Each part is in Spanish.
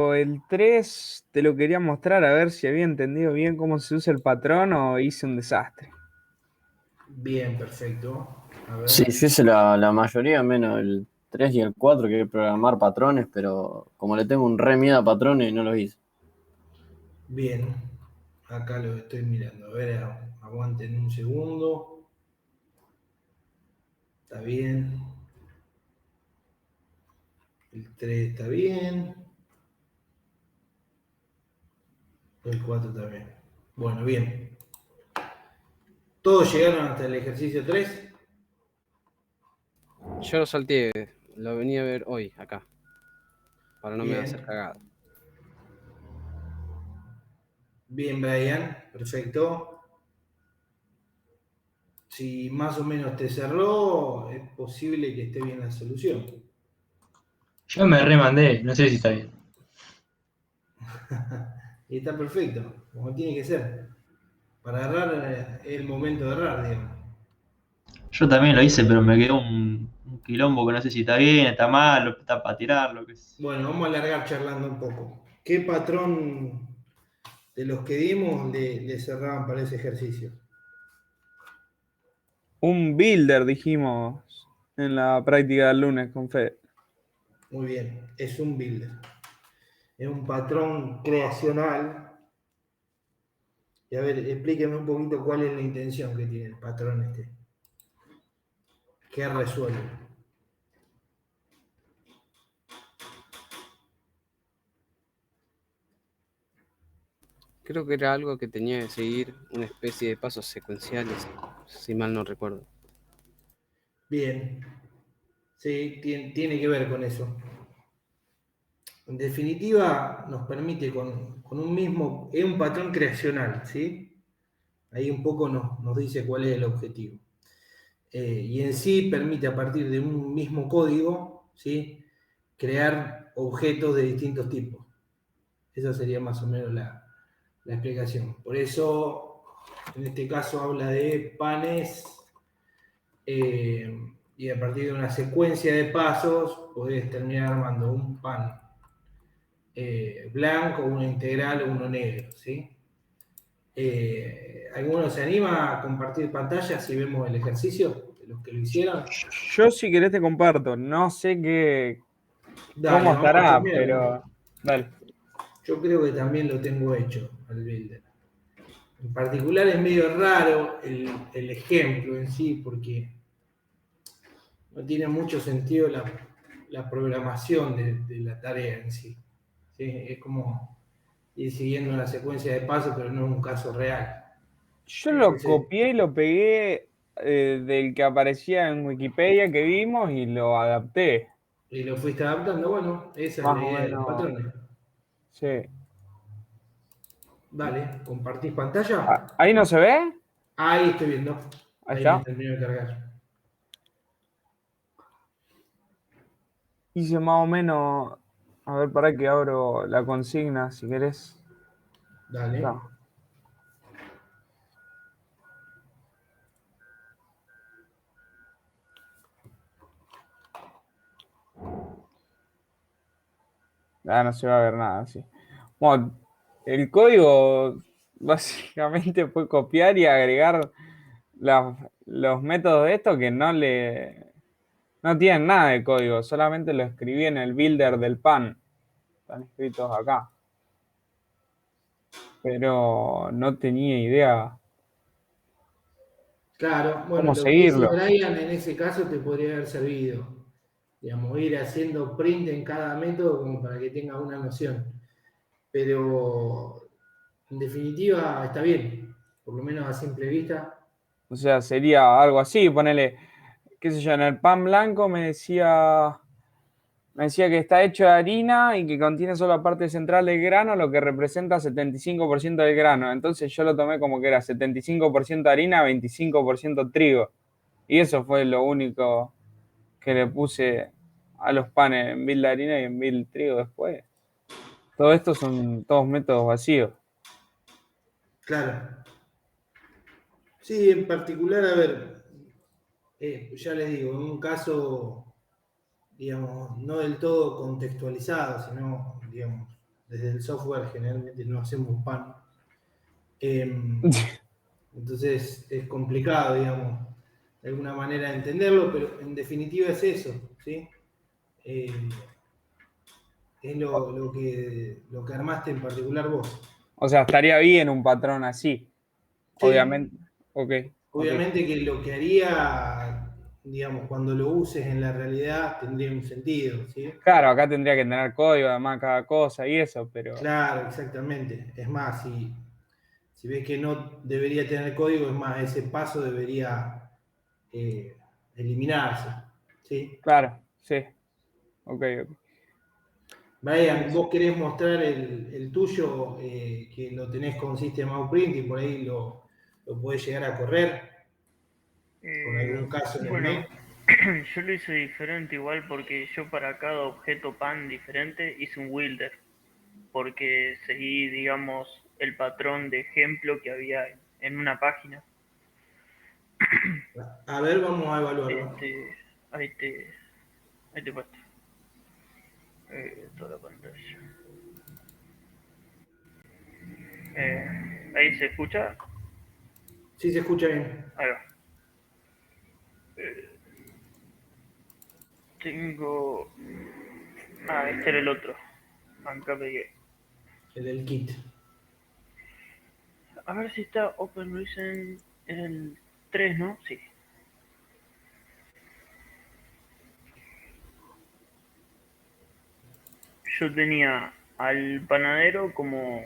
El 3 te lo quería mostrar a ver si había entendido bien cómo se usa el patrón o hice un desastre. Bien, perfecto. A Sí, ver. yo hice la mayoría, menos el 3 y el 4 que hay que programar patrones, pero como le tengo un re miedo a patrones, no los hice. Bien. Acá lo estoy mirando. A ver, aguanten un segundo. Está bien. El 3 está bien. El 4 también. Bueno, bien. ¿Todos llegaron hasta el ejercicio 3? Yo lo salteé, lo venía a ver hoy acá, para no me hacer Bien. cagada. Bien, Brian. Perfecto. Si más o menos te cerró, es posible que esté bien la solución. Yo me remandé, no sé si está bien. Y está perfecto, como tiene que ser. Para errar es el momento de errar, digamos. Yo también lo hice, pero me quedó un quilombo que no sé si está bien, está mal, está para tirarlo, qué sé yo. Bueno, vamos a alargar charlando un poco. ¿Qué patrón de los que dimos le cerraban para ese ejercicio? Un builder, dijimos en la práctica del lunes con Fede. Muy bien, es un builder. Es un patrón creacional. Y a ver, explíqueme un poquito cuál es la intención que tiene el patrón este. ¿Qué resuelve? Creo que era algo que tenía que seguir una especie de pasos secuenciales, si mal no recuerdo. Bien, sí, tiene que ver con eso. En definitiva, nos permite con un mismo, es un patrón creacional, ¿sí? Ahí un poco nos dice cuál es el objetivo. Y en sí permite a partir de un mismo código, ¿sí? Crear objetos de distintos tipos. Esa sería más o menos la explicación. Por eso, en este caso habla de panes, y a partir de una secuencia de pasos podés terminar armando un pan blanco, uno integral o uno negro, ¿sí? ¿Alguno se anima a compartir pantalla si vemos el ejercicio de los que lo hicieron? Yo si querés te comparto, no sé Dale, cómo vamos a estará, chusmearlo. pero dale. Yo creo que también lo tengo hecho al builder. En particular es medio raro el ejemplo en sí, porque no tiene mucho sentido la programación de la tarea en sí. ¿Sí? Es como ir siguiendo una secuencia de pasos, pero no es un caso real. Yo lo Entonces, copié y lo pegué del que aparecía en Wikipedia que vimos y lo adapté. y lo fuiste adaptando, bueno, esa es Más la o idea de los menos. patrones. Sí. Dale, ¿compartís pantalla? ¿Ahí no se ve? Ahí estoy viendo. Ahí Ahí me está. termino de cargar. Hice más o menos. A ver, para que abro la consigna si querés. Dale. Acá. Ah, no se va a ver nada, sí. Bueno, el código básicamente fue copiar y agregar los métodos de esto que no tienen nada de código, solamente lo escribí en el builder del pan. Están escritos acá. Pero no tenía idea Claro, bueno, cómo lo que dice seguirlo. Brian en ese caso te podría haber servido. Digamos, ir haciendo print en cada método como para que tengas una noción. Pero en definitiva está bien, por lo menos a simple vista. O sea, sería algo así, ponele, qué sé yo, en el pan blanco me decía que está hecho de harina y que contiene solo la parte central del grano, lo que representa 75% del grano. Entonces yo lo tomé como que era 75% harina, 25% trigo. Y eso fue lo único que le puse a los panes en build de harina y en build trigo después. Todo esto son todos métodos vacíos. Claro. Sí, en particular, a ver, ya les digo, en un caso, digamos, no del todo contextualizado, sino, digamos, desde el software generalmente no hacemos pan. Entonces es complicado, digamos, de alguna manera entenderlo, pero en definitiva es eso, ¿sí? Es lo que armaste en particular vos. O sea, estaría bien un patrón así. Sí, Obviamente. Ok, ok. obviamente que lo que haría, digamos, cuando lo uses en la realidad tendría un sentido, ¿sí? Claro, acá tendría que tener código, además, cada cosa y eso, pero. Claro, exactamente. Es más, si ves que no debería tener código, es más, ese paso debería eh, eliminarse, ¿sí? Claro, sí. Ok, ok. Brian, vos querés mostrar el tuyo, que lo tenés con System Out Print y por ahí lo podés llegar a correr con algún caso en el Bueno, mail. yo lo hice diferente igual porque yo para cada objeto pan diferente hice un Wilder, porque seguí, digamos, el patrón de ejemplo que había en una página. A ver, vamos a evaluarlo. Este, ahí te, ahí te muestro. Toda la pantalla. Ahí se escucha. Sí, se escucha bien. Ahí va. Eh, tengo. Ah, este era el otro. Acá pegué. El del kit. A ver si está Open Reason en el 3, ¿no? Sí. Yo tenía al panadero como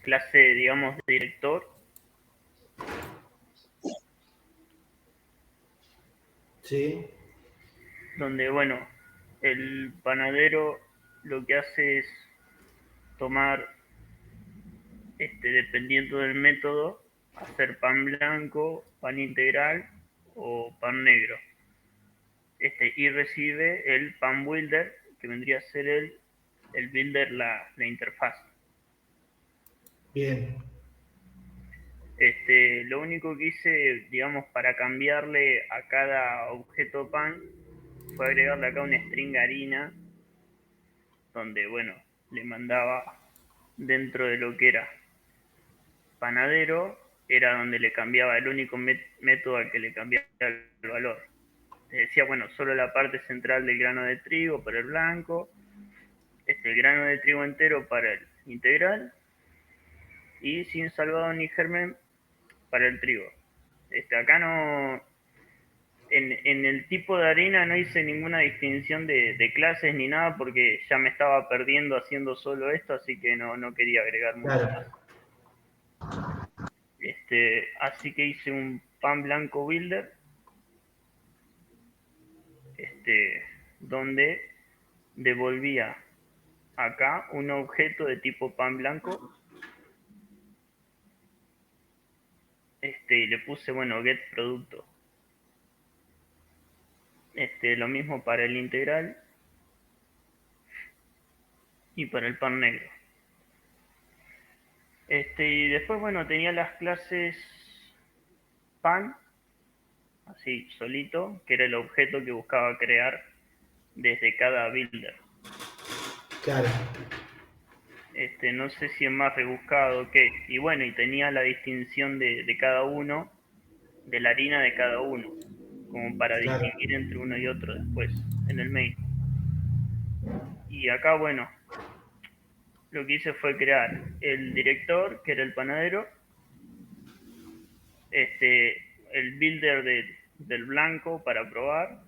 clase, digamos, de director, Sí, donde, bueno, el panadero lo que hace es tomar, dependiendo del método, hacer pan blanco, pan integral o pan negro. Y recibe el pan builder, que vendría a ser el builder, la interfaz. bien. Lo único que hice, digamos, para cambiarle a cada objeto pan fue agregarle acá una string harina, donde, bueno, le mandaba dentro de lo que era panadero, era donde le cambiaba el único método al que le cambiaba el valor. Le decía, bueno, solo la parte central del grano de trigo para el blanco, el grano de trigo entero para el integral, y sin salvado ni germen para el trigo. Acá no, en el tipo de harina no hice ninguna distinción de clases ni nada porque ya me estaba perdiendo haciendo solo esto, así que no quería agregar mucho más. Claro, Así que hice un pan blanco builder, donde devolvía acá un objeto de tipo pan blanco, y le puse, bueno, get producto. Lo mismo para el integral y para el pan negro. Y después, bueno, tenía las clases pan, así solito, que era el objeto que buscaba crear desde cada builder. claro. No sé si es más rebuscado o qué. Y bueno, y tenía la distinción de cada uno, de la harina de cada uno, como para Claro, distinguir entre uno y otro después, en el main. Y acá, bueno, lo que hice fue crear el director, que era el panadero, el builder del blanco para probar.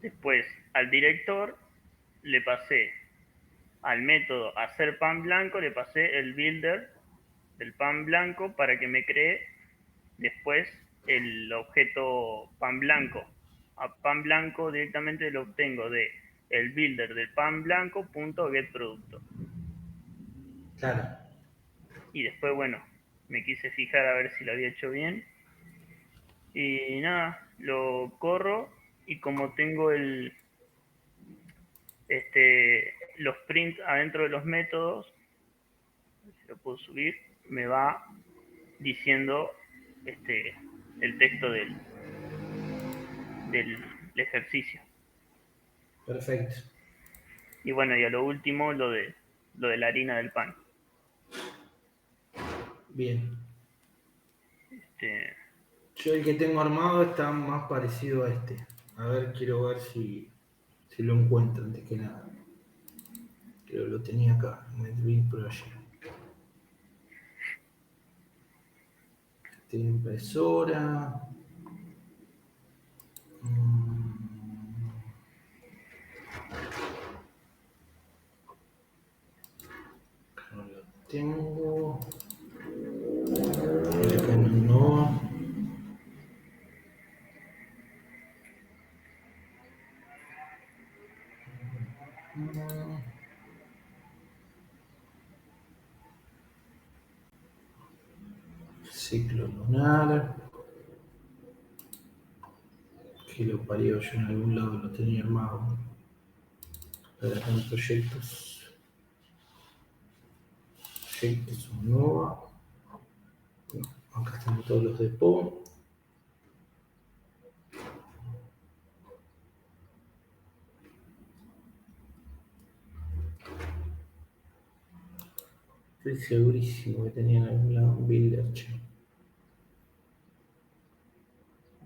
Después al director le pasé al método hacer pan blanco, le pasé el builder del pan blanco para que me cree después el objeto pan blanco. A pan blanco directamente lo obtengo de el builder del pan blanco punto get producto. claro. Y después, bueno, me quise fijar a ver si lo había hecho bien. Y nada, lo corro y como tengo los prints adentro de los métodos, si lo puedo subir, me va diciendo el texto del ejercicio. Perfecto. Y bueno, y a lo último lo de la harina del pan. Bien. Este, Yo el que tengo armado está más parecido a este. A ver, quiero ver si lo encuentro antes que nada. Creo que lo tenía acá, en el Big Project. Tiene impresora. Acá no lo tengo. Acá no. Ciclo lunar. Que lo parió, yo en algún lado lo tenía armado. Para los proyectos. Proyectos Nova. No, acá están todos los de POM. Estoy segurísimo que tenía en algún lado un builder, che.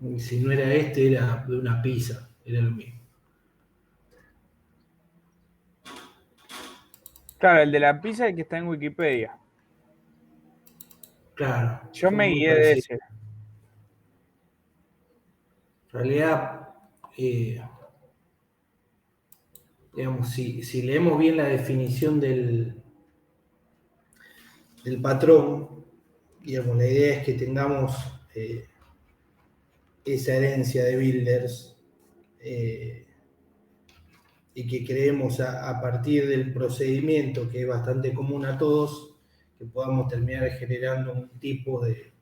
Y si no era este, era de una pizza, era lo mismo. Claro, el de la pizza es el que está en Wikipedia. Claro, Yo son me muy guié de parecidos. ese. En realidad, digamos, si leemos bien la definición del patrón, digamos, la idea es que tengamos esa herencia de builders y que creemos a partir del procedimiento que es bastante común a todos, que podamos terminar generando un tipo de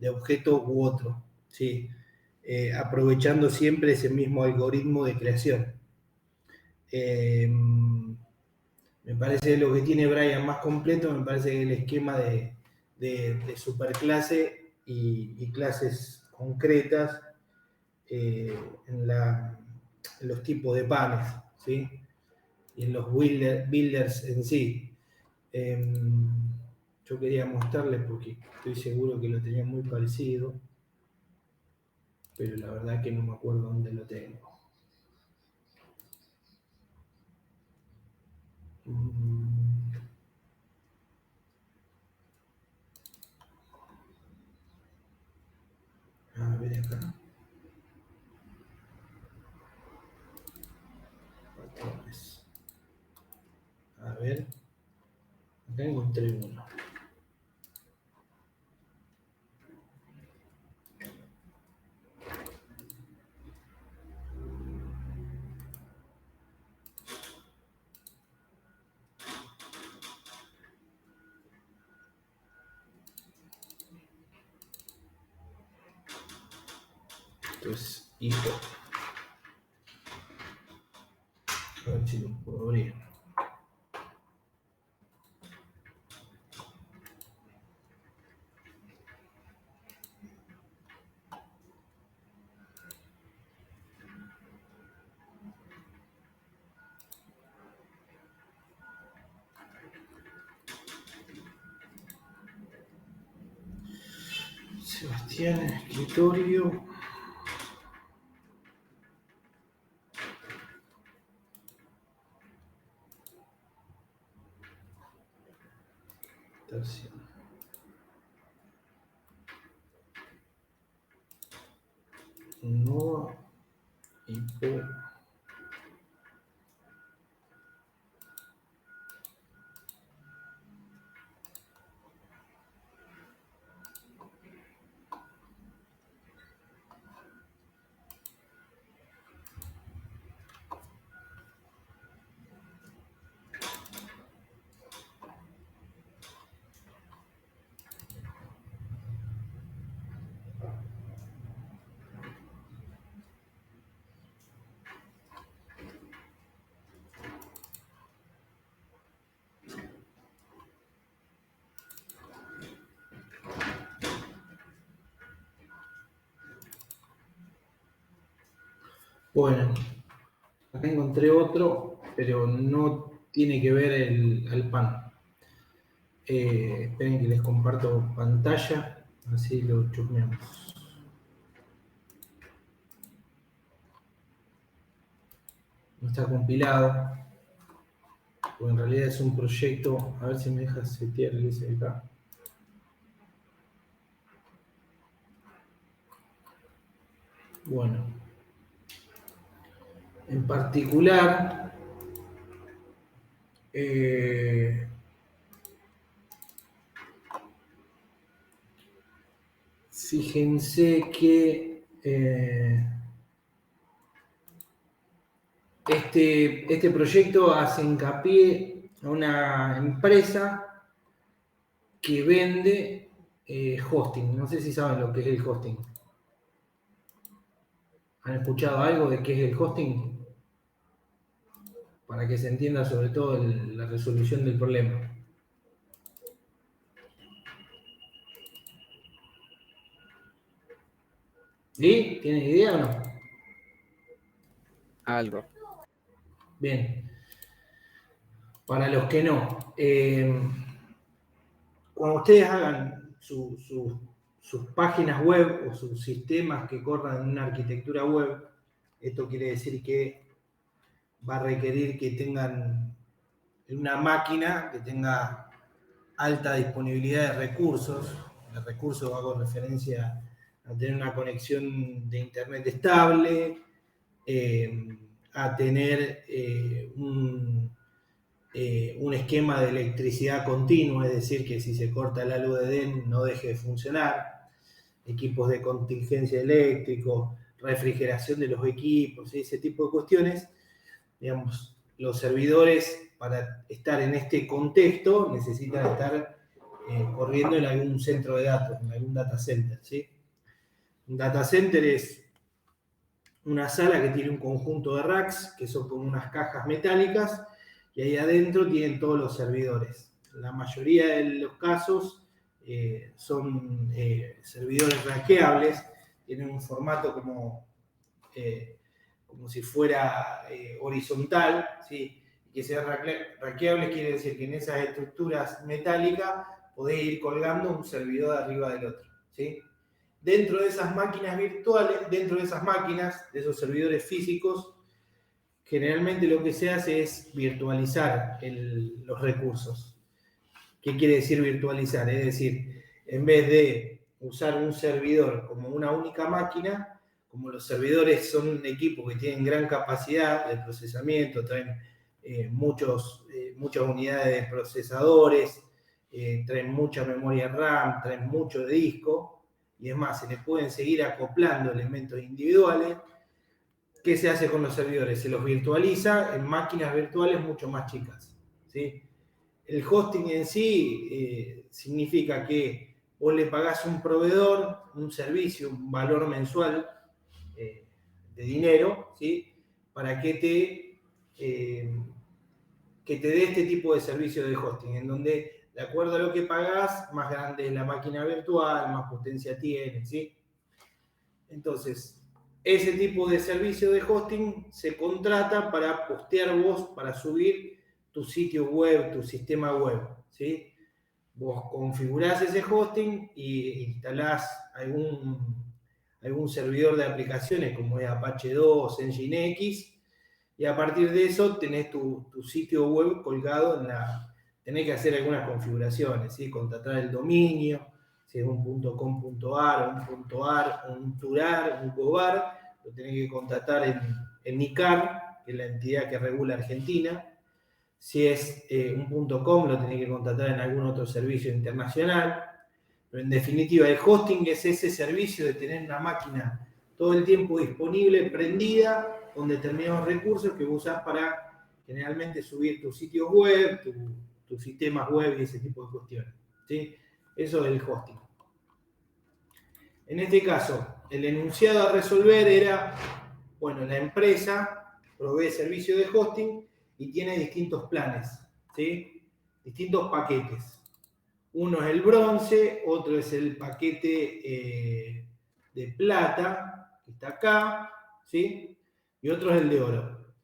objeto u otro, ¿sí? Aprovechando siempre ese mismo algoritmo de creación. Me parece lo que tiene Brian más completo, me parece que el esquema de superclase y clases concretas en los tipos de panes, ¿sí? Y en los builders en sí. Yo quería mostrarles porque estoy seguro que lo tenía muy parecido, pero la verdad que no me acuerdo dónde lo tengo. A ver acá. Patrones. A ver. Acá encontré uno. Esto es hijo. A ver si lo puedo abrir. Sebastián, escritorio. Tercio. Nova y Po. Bueno, acá encontré otro, pero no tiene que ver al pan. Esperen que les comparto pantalla, así lo chusmeamos. No está compilado, porque en realidad es un proyecto. A ver si me deja setear el SDK. Bueno, en particular, fíjense que este proyecto hace hincapié a una empresa que vende hosting. No sé si saben lo que es el hosting. ¿Han escuchado algo de qué es el hosting? Para que se entienda sobre todo la resolución del problema. ¿Sí? ¿Tienen idea o no? Algo. Bien. Para los que no, cuando ustedes hagan sus páginas web o sus sistemas que corran en una arquitectura web, esto quiere decir que va a requerir que tengan una máquina que tenga alta disponibilidad de recursos. De recursos hago referencia a tener una conexión de internet estable, a tener un esquema de electricidad continua, es decir, que si se corta la luz de DEN no deje de funcionar, equipos de contingencia eléctrico, refrigeración de los equipos, ese tipo de cuestiones. Digamos, los servidores para estar en este contexto necesitan estar corriendo en algún centro de datos, en algún data center, ¿sí? Un data center es una sala que tiene un conjunto de racks, que son como unas cajas metálicas, y ahí adentro tienen todos los servidores. La mayoría de los casos son servidores rackeables, tienen un formato como si fuera horizontal, ¿sí? Que sea rackeable quiere decir que en esas estructuras metálicas podés ir colgando un servidor arriba del otro, ¿sí? Dentro de esas máquinas virtuales, dentro de esas máquinas, de esos servidores físicos, generalmente lo que se hace es virtualizar los recursos. ¿Qué quiere decir virtualizar? Es decir, en vez de usar un servidor como una única máquina, como los servidores son un equipo que tienen gran capacidad de procesamiento, traen muchas unidades de procesadores, traen mucha memoria RAM, traen mucho de disco, y es más, se les pueden seguir acoplando elementos individuales. ¿Qué se hace con los servidores? Se los virtualiza en máquinas virtuales mucho más chicas, ¿sí? El hosting en sí significa que vos le pagás a un proveedor un servicio, un valor mensual de dinero, ¿sí? Para que te dé este tipo de servicio de hosting, en donde, de acuerdo a lo que pagás, más grande es la máquina virtual, más potencia tiene, ¿sí? Entonces, ese tipo de servicio de hosting se contrata para postear vos, para subir tu sitio web, tu sistema web, ¿sí? Vos configurás ese hosting y instalás algún servidor de aplicaciones como es Apache 2, Nginx, y a partir de eso tenés tu sitio web colgado tenés que hacer algunas configuraciones, ¿sí? Contratar el dominio, si es un .com.ar, un .ar, un .turar, un .gobar, lo tenés que contratar en NICAR, que es la entidad que regula Argentina. Si es un .com, lo tenés que contratar en algún otro servicio internacional. Pero en definitiva, el hosting es ese servicio de tener una máquina todo el tiempo disponible, prendida, con determinados recursos que vos usás para generalmente subir tus sitios web, tus sistemas web y ese tipo de cuestiones, ¿sí? Eso es el hosting. En este caso, el enunciado a resolver era, bueno, la empresa provee servicio de hosting y tiene distintos planes, ¿sí? Distintos paquetes. Uno es el bronce, otro es el paquete de plata, que está acá, ¿sí? Y otro es el de oro.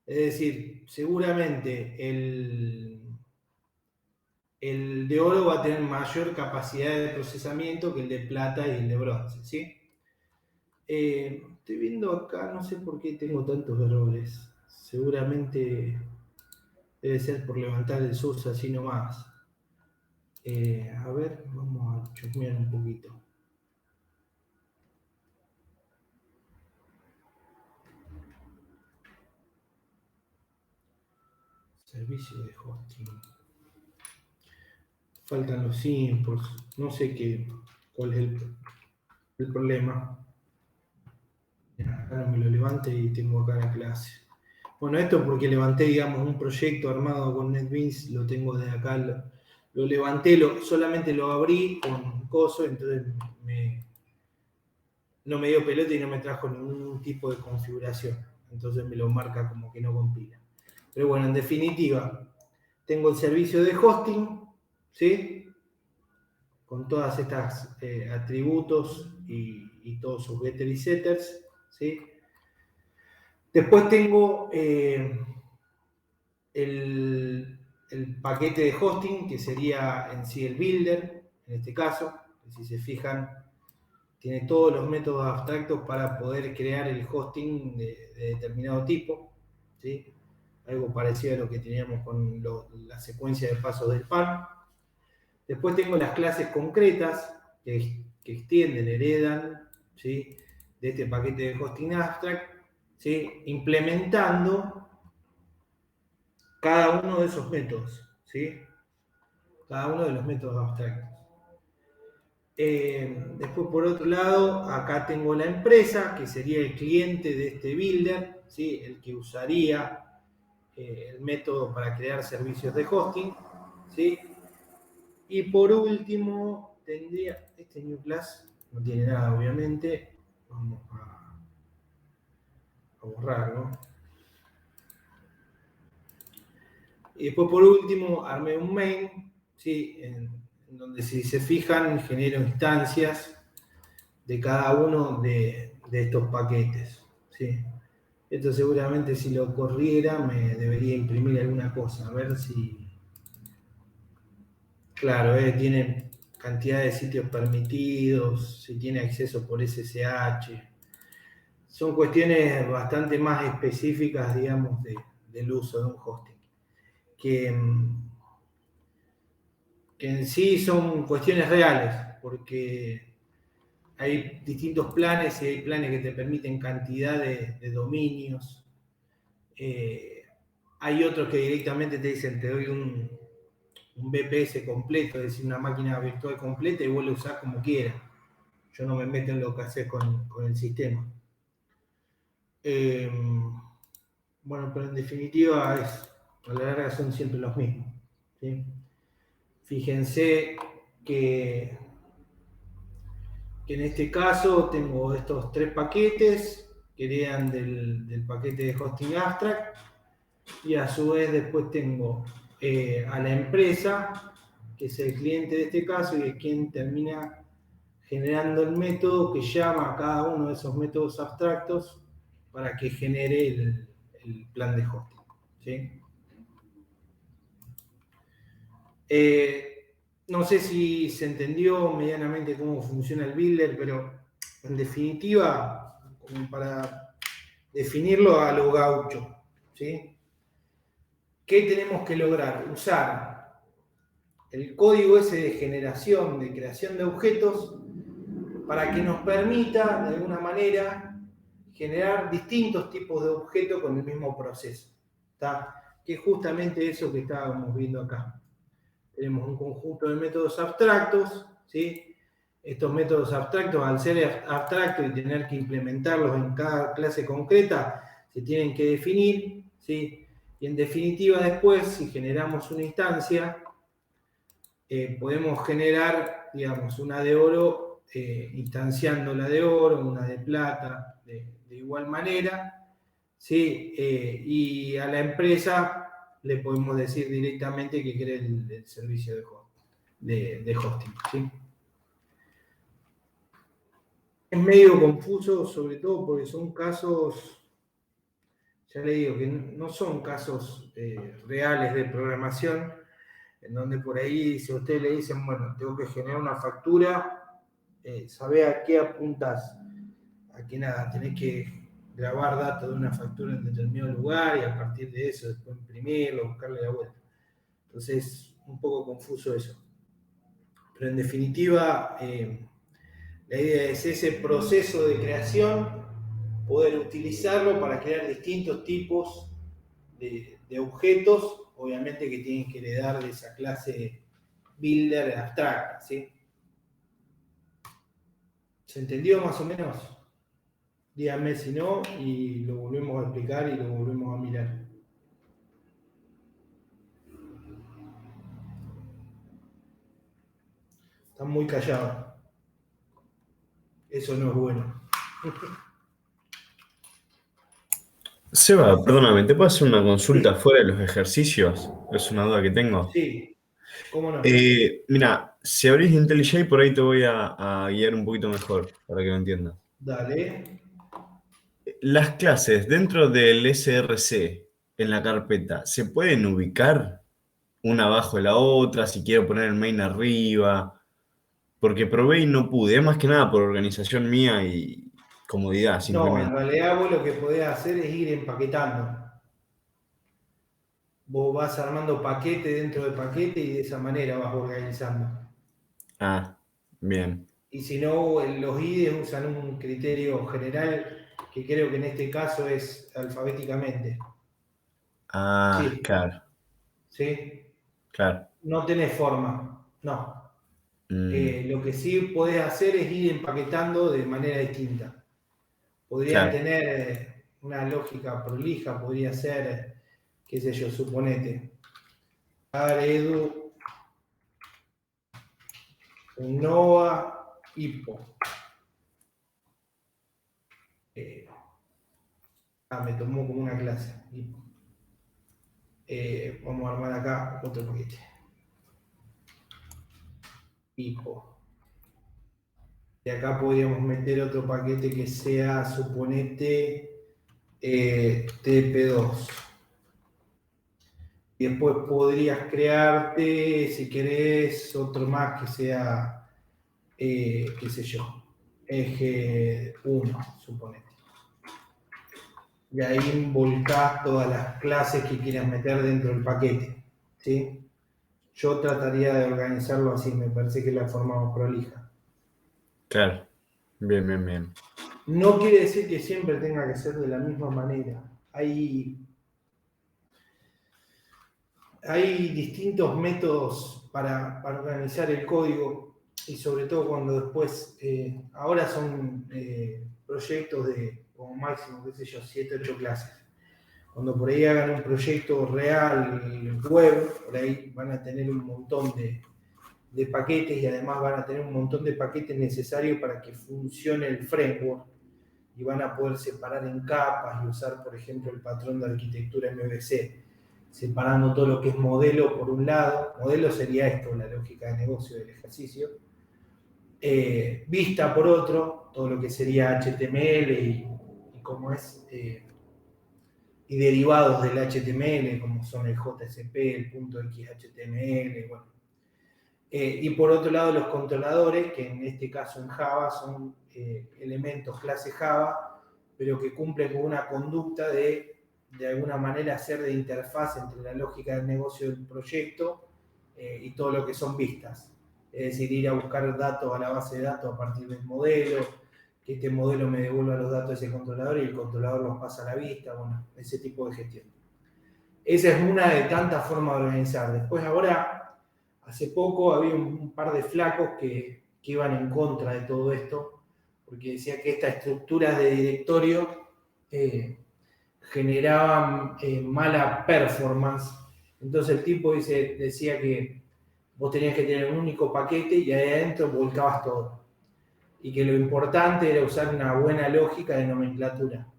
Es decir, seguramente el de oro va a tener mayor capacidad de procesamiento que el de plata y el de bronce, ¿sí? Estoy viendo acá, no sé por qué tengo tantos errores. Seguramente debe ser por levantar el SUS así nomás. A ver, vamos a chusmear un poquito. Servicio de hosting. Faltan los imports. No sé cuál es el problema. Acá no me lo levante y tengo acá la clase. Bueno, esto porque levanté, digamos, un proyecto armado con NetBeans, lo tengo de acá, lo levanté, solamente lo abrí con coso, entonces no me dio pelota y no me trajo ningún tipo de configuración. Entonces me lo marca como que no compila. Pero bueno, en definitiva, tengo el servicio de hosting, ¿sí? Con todas estas atributos y todos sus getters y setters, ¿sí? Después tengo el paquete de hosting, que sería en sí el builder, en este caso, que si se fijan, tiene todos los métodos abstractos para poder crear el hosting de determinado tipo, ¿sí? Algo parecido a lo que teníamos con la secuencia de pasos del pan. Después tengo las clases concretas que extienden, heredan, ¿sí? De este paquete de hosting abstract, ¿sí? Implementando cada uno de esos métodos, ¿sí? Cada uno de los métodos abstractos. Después, por otro lado, acá tengo la empresa, que sería el cliente de este builder, ¿sí? El que usaría el método para crear servicios de hosting, ¿sí? Y por último, tendría este new class, no tiene nada, obviamente. Vamos a borrarlo. Y después, por último, armé un main, ¿sí? En donde, si se fijan, genero instancias de cada uno de estos paquetes, ¿sí? Esto seguramente, si lo corriera, me debería imprimir alguna cosa. A ver si... Claro, tiene cantidad de sitios permitidos, si tiene acceso por SSH. Son cuestiones bastante más específicas, digamos, del uso de un hosting. Que en sí son cuestiones reales, porque hay distintos planes y hay planes que te permiten cantidad de dominios. Hay otros que directamente te dicen, te doy un VPS completo, es decir, una máquina virtual completa, y vos lo usás como quieras. Yo no me meto en lo que haces con el sistema. Bueno, pero en definitiva, a la larga son siempre los mismos, ¿sí? Fíjense que en este caso tengo estos tres paquetes que heredan del paquete de hosting abstract, y a su vez después tengo a la empresa, que es el cliente de este caso, y es quien termina generando el método que llama a cada uno de esos métodos abstractos para que genere el plan de hosting, ¿sí? No sé si se entendió medianamente cómo funciona el builder, pero en definitiva, como para definirlo a lo gaucho, ¿sí? ¿Qué tenemos que lograr? Usar el código ese de generación, de creación de objetos, para que nos permita, de alguna manera, generar distintos tipos de objetos con el mismo proceso, ¿está? Que es justamente eso que estábamos viendo acá. Tenemos un conjunto de métodos abstractos, ¿sí? Estos métodos abstractos, al ser abstractos y tener que implementarlos en cada clase concreta, se tienen que definir, ¿sí? Y en definitiva, después, si generamos una instancia, podemos generar, digamos, una de oro, instanciando la de oro, una de plata, de igual manera, ¿sí? Y a la empresa le podemos decir directamente que cree el servicio de hosting, ¿sí? Es medio confuso, sobre todo porque son casos ya le digo que no son casos reales de programación, en donde por ahí, si a usted le dicen, bueno, tengo que generar una factura, sabe a qué apuntas, a que nada, tenés que grabar datos de una factura en determinado lugar y a partir de eso después imprimirlo, buscarle la vuelta. Entonces, un poco confuso eso. Pero en definitiva, la idea es ese proceso de creación, poder utilizarlo para crear distintos tipos de objetos, obviamente que tienen que heredar de esa clase builder abstracta, ¿sí? ¿Se entendió más o menos? Díganme si no y lo volvemos a explicar y lo volvemos a mirar. Están muy callados. Eso no es bueno. Seba, perdóname, ¿te puedo hacer una consulta fuera de los ejercicios? Es una duda que tengo. Sí, ¿cómo no? Mira, si abrís IntelliJ, por ahí te voy a guiar un poquito mejor para que lo entiendas. Dale. Las clases dentro del SRC en la carpeta, ¿se pueden ubicar una abajo de la otra? Si quiero poner el main arriba. Porque probé y no pude. Es más que nada por organización mía y comodidad, No, en simplemente. realidad vos lo que podés hacer es ir empaquetando. Vos vas armando paquete dentro de paquete y de esa manera vas organizando. Ah, bien. Y si no, los IDEs usan un criterio general que creo que en este caso es alfabéticamente. Ah, Sí. claro, ¿Sí? claro. No tenés forma, no. Lo que sí podés hacer es ir empaquetando de manera distinta. Podrían Claro. tener una lógica prolija, podría ser, qué sé yo, suponete, edu, un NOA, HIPPO. Me tomó como una clase. HIPPO. Vamos a armar acá otro paquete. HIPPO. Y acá podríamos meter otro paquete que sea, suponete, TP2. Y después podrías crearte, si querés, otro más que sea, qué sé yo, eje 1, suponete. Y ahí volcás todas las clases que quieras meter dentro del paquete, ¿sí? Yo trataría de organizarlo así, me parece que es la forma más prolija. Claro. Bien, bien, bien. No quiere decir que siempre tenga que ser de la misma manera. Hay distintos métodos para organizar el código y sobre todo cuando después, ahora son proyectos de como máximo, qué sé yo, 7, 8 clases. Cuando por ahí hagan un proyecto real web, por ahí van a tener un montón de paquetes y además van a tener un montón de paquetes necesarios para que funcione el framework y van a poder separar en capas y usar, por ejemplo, el patrón de arquitectura MVC, separando todo lo que es modelo por un lado. Modelo sería esto, la lógica de negocio del ejercicio. Vista por otro, todo lo que sería HTML y cómo es, y derivados del HTML, como son el JSP, el .xhtml, bueno. Y por otro lado los controladores, que en este caso en Java son elementos clase Java, pero que cumplen con una conducta de alguna manera hacer de interfaz entre la lógica del negocio del proyecto y todo lo que son vistas. Es decir, ir a buscar datos a la base de datos a partir del modelo, que este modelo me devuelva los datos de ese controlador y el controlador los pasa a la vista, bueno, ese tipo de gestión. Esa es una de tantas formas de organizar. Después ahora, hace poco había un par de flacos que iban en contra de todo esto, porque decía que estas estructuras de directorio generaban mala performance. Entonces el tipo decía que vos tenías que tener un único paquete y ahí adentro volcabas todo. Y que lo importante era usar una buena lógica de nomenclatura.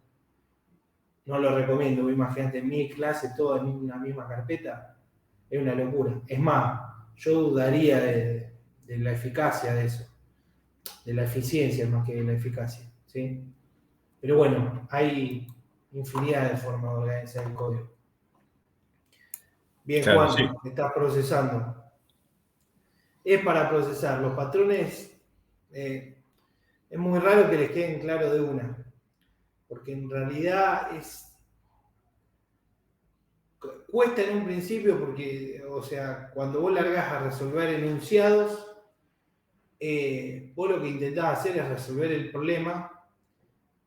No lo recomiendo, imagínate, mi clase toda en una misma carpeta, es una locura. Es más, yo dudaría de la eficacia de eso, de la eficiencia más que de la eficacia, ¿sí? Pero bueno, hay infinidad de formas de organizar el código. Bien, Claro, Juan, sí. estás procesando. Es para procesar. Los patrones es muy raro que les queden claros de una, porque en realidad cuesta en un principio porque, o sea, cuando vos largás a resolver enunciados, vos lo que intentás hacer es resolver el problema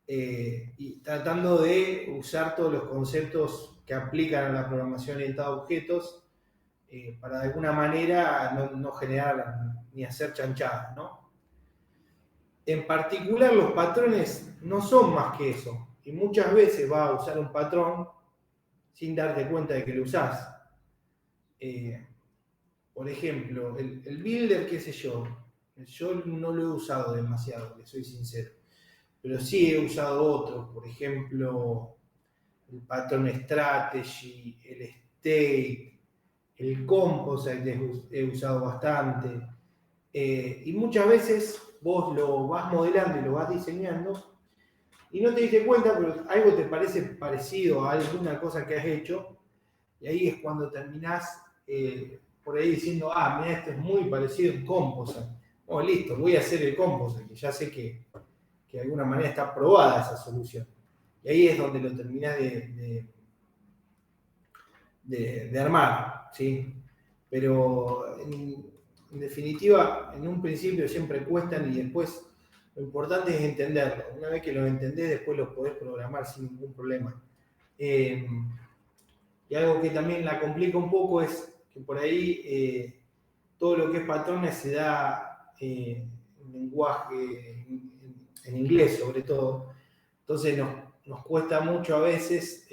y tratando de usar todos los conceptos que aplican a la programación orientada a objetos para de alguna manera no generar ni hacer chanchadas, ¿no? En particular, los patrones no son más que eso, y muchas veces vas a usar un patrón sin darte cuenta de que lo usás. Por ejemplo, el builder, qué sé yo no lo he usado demasiado, le soy sincero, pero sí he usado otros, por ejemplo, el patrón strategy, el state, el composite he usado bastante, y muchas veces vos lo vas modelando y lo vas diseñando y no te diste cuenta, pero algo te parece parecido a alguna cosa que has hecho, y ahí es cuando terminás por ahí diciendo, mira, esto es muy parecido a un composite. Oh, listo, voy a hacer el composite, que ya sé que de alguna manera está probada esa solución. Y ahí es donde lo terminás de armar, ¿sí? Pero en definitiva, en un principio siempre cuestan y después lo importante es entenderlo. Una vez que lo entendés, después lo podés programar sin ningún problema. Y algo que también la complica un poco es que por ahí todo lo que es patrones se da en lenguaje, en inglés sobre todo. Entonces nos cuesta mucho a veces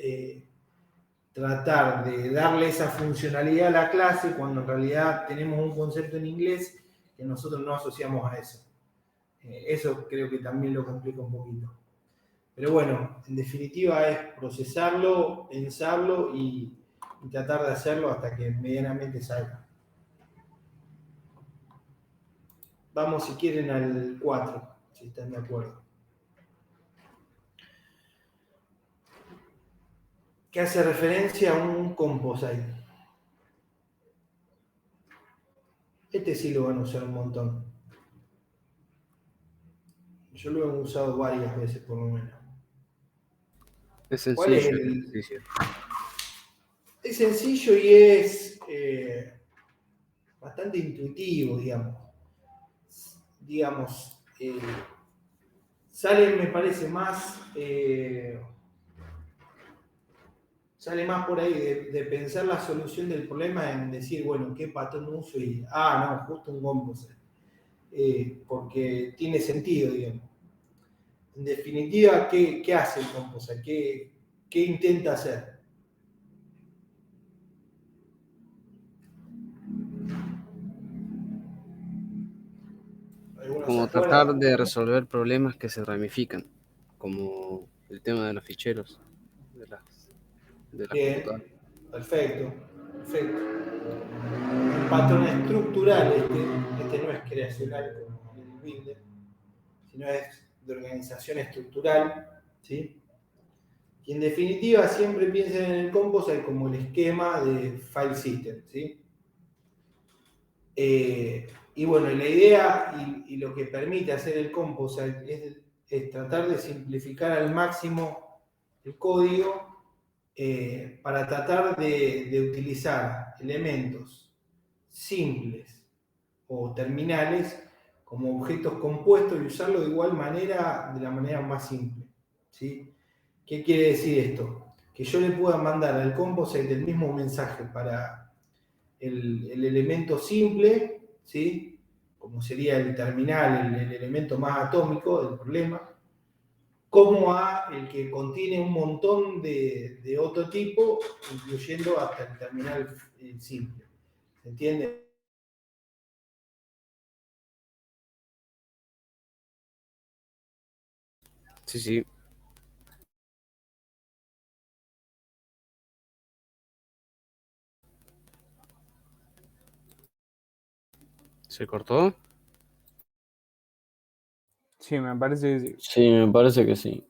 tratar de darle esa funcionalidad a la clase cuando en realidad tenemos un concepto en inglés que nosotros no asociamos a eso. Eso creo que también lo complica un poquito. Pero bueno, en definitiva es procesarlo, pensarlo y tratar de hacerlo hasta que medianamente salga. Vamos, si quieren, al 4, si están de acuerdo. Que hace referencia a un composite. Este sí lo van a usar un montón. Yo lo he usado varias veces por lo menos. Es ¿Cuál es sencillo el el...? ejercicio. Es sencillo y es bastante intuitivo, digamos. Sale, me parece más... sale más por ahí de pensar la solución del problema en decir, bueno, ¿qué patrón uso? Y, no, justo un composite. Porque tiene sentido, digamos. En definitiva, ¿qué hace el composite? ¿Qué intenta hacer? ¿Algunos se Como tratar acuerdan? de resolver problemas que se ramifican, como el tema de los ficheros de las computadoras. Bien, perfecto. Un patrón estructural, este no es creacional como el builder, sino es de organización estructural, ¿sí? Y en definitiva siempre piensen en el composite como el esquema de file system, ¿sí? Y bueno, la idea y lo que permite hacer el composite es tratar de simplificar al máximo el código para tratar de utilizar elementos simples o terminales como objetos compuestos y usarlo de igual manera, de la manera más simple, ¿sí? ¿Qué quiere decir esto? Que yo le pueda mandar al composite el mismo mensaje para el elemento simple, ¿sí? Como sería el terminal, el elemento más atómico del problema, como a el que contiene un montón de otro tipo, incluyendo hasta el terminal simple. ¿Se entiende? Sí, sí. ¿Se cortó? Sí, me parece que sí. Sí, me parece que sí.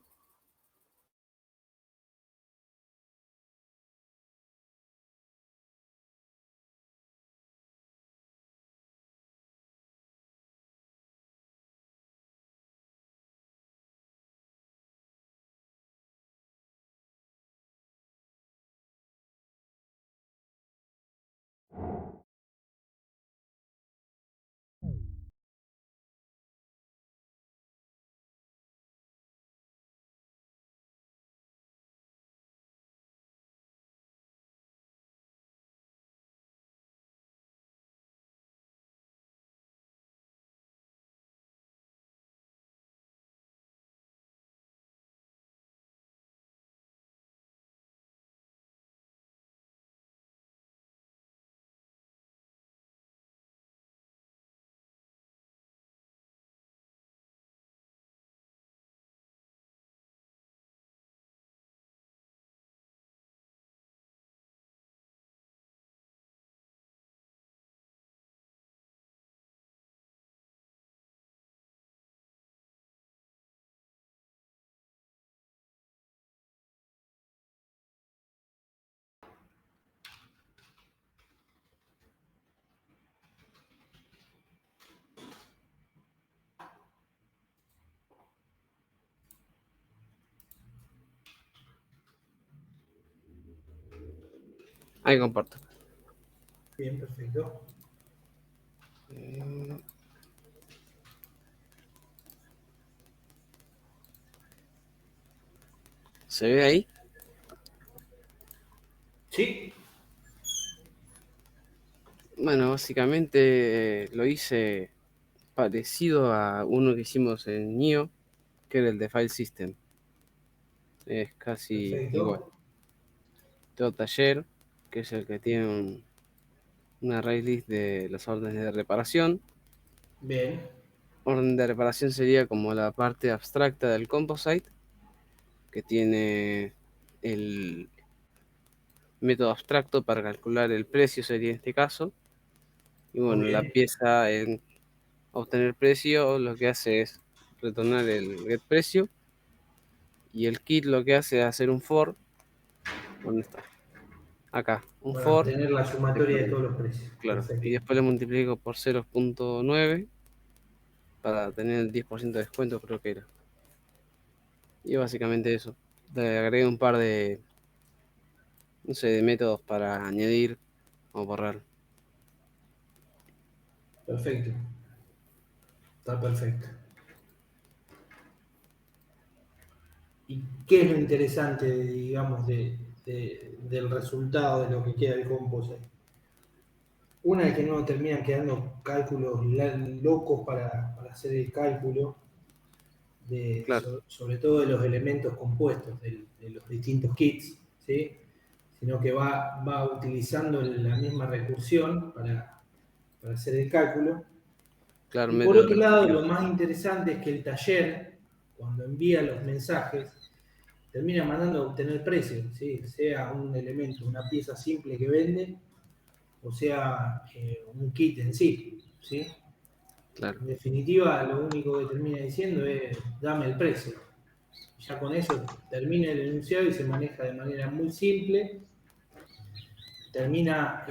Ahí comparto. Bien, perfecto. ¿Se ve ahí? Sí, Bueno, básicamente lo hice parecido a uno que hicimos en NIO, que era el de File System. Es casi igual. perfecto. Tengo taller, que es el que tiene una array list de las órdenes de reparación. Bien, Orden de reparación sería como la parte abstracta del composite, que tiene el método abstracto para calcular el precio, sería en este caso. Y muy bueno, la bien. pieza en obtener precio lo que hace es retornar el get precio, y el kit lo que hace es hacer un for. ¿Dónde está? Acá, un Para for, obtener la sumatoria de todos los precios. claro, y Perfecto. después le multiplico por 0.9 para tener el 10% de descuento, creo que era. Y básicamente eso. Le agregué un par de, no sé, de métodos para añadir o borrar. Perfecto. Está perfecto. ¿Y qué es lo interesante, digamos, del resultado de lo que queda el composite? Una es que no terminan quedando cálculos locos para hacer el cálculo, Claro, sobre todo de los elementos compuestos de los distintos kits, ¿sí? Sino que va utilizando la misma recursión para hacer el cálculo. claro, Y por método otro lado, lo recursivo. más interesante es que el taller, cuando envía los mensajes, termina mandando a obtener precio, ¿sí? Sea un elemento, una pieza simple que vende, o sea un kit en sí, ¿sí? Claro, En definitiva, lo único que termina diciendo es dame el precio. Ya con eso termina el enunciado y se maneja de manera muy simple, termina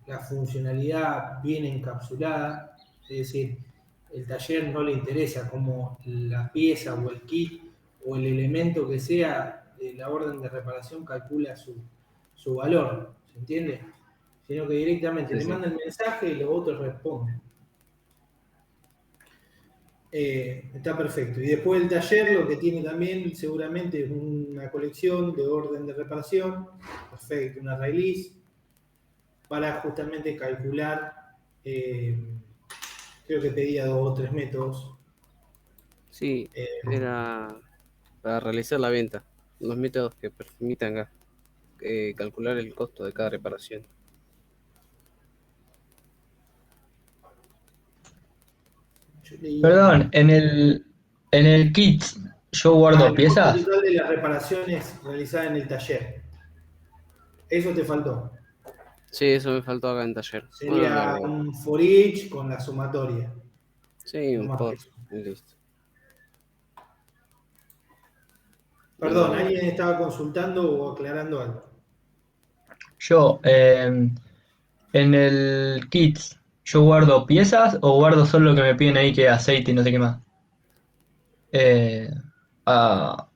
la funcionalidad bien encapsulada, es decir, el taller no le interesa como la pieza o el kit o el elemento que sea, la orden de reparación calcula su valor, ¿se entiende? Sino que directamente Sí, le sí. manda el mensaje y los otros responden. Está perfecto. Y después el taller lo que tiene también seguramente es una colección de orden de reparación, perfecto, una release, para justamente calcular, creo que pedía 2 o 3 métodos. sí, Eh, era para realizar la venta, los métodos que permitan calcular el costo de cada reparación. yo leía Perdón, en el kit yo guardo el costo piezas. total de las reparaciones realizadas en el taller. Eso te faltó. Sí, eso me faltó acá en taller. Bueno, lo Sería agrego. un for each con la sumatoria. Sí, No un más que for, eso. y listo. Perdón, Y ¿alguien estaba consultando o aclarando algo? Yo, en el kit, yo guardo piezas o guardo solo lo que me piden ahí, que es aceite y no sé qué más. Eh,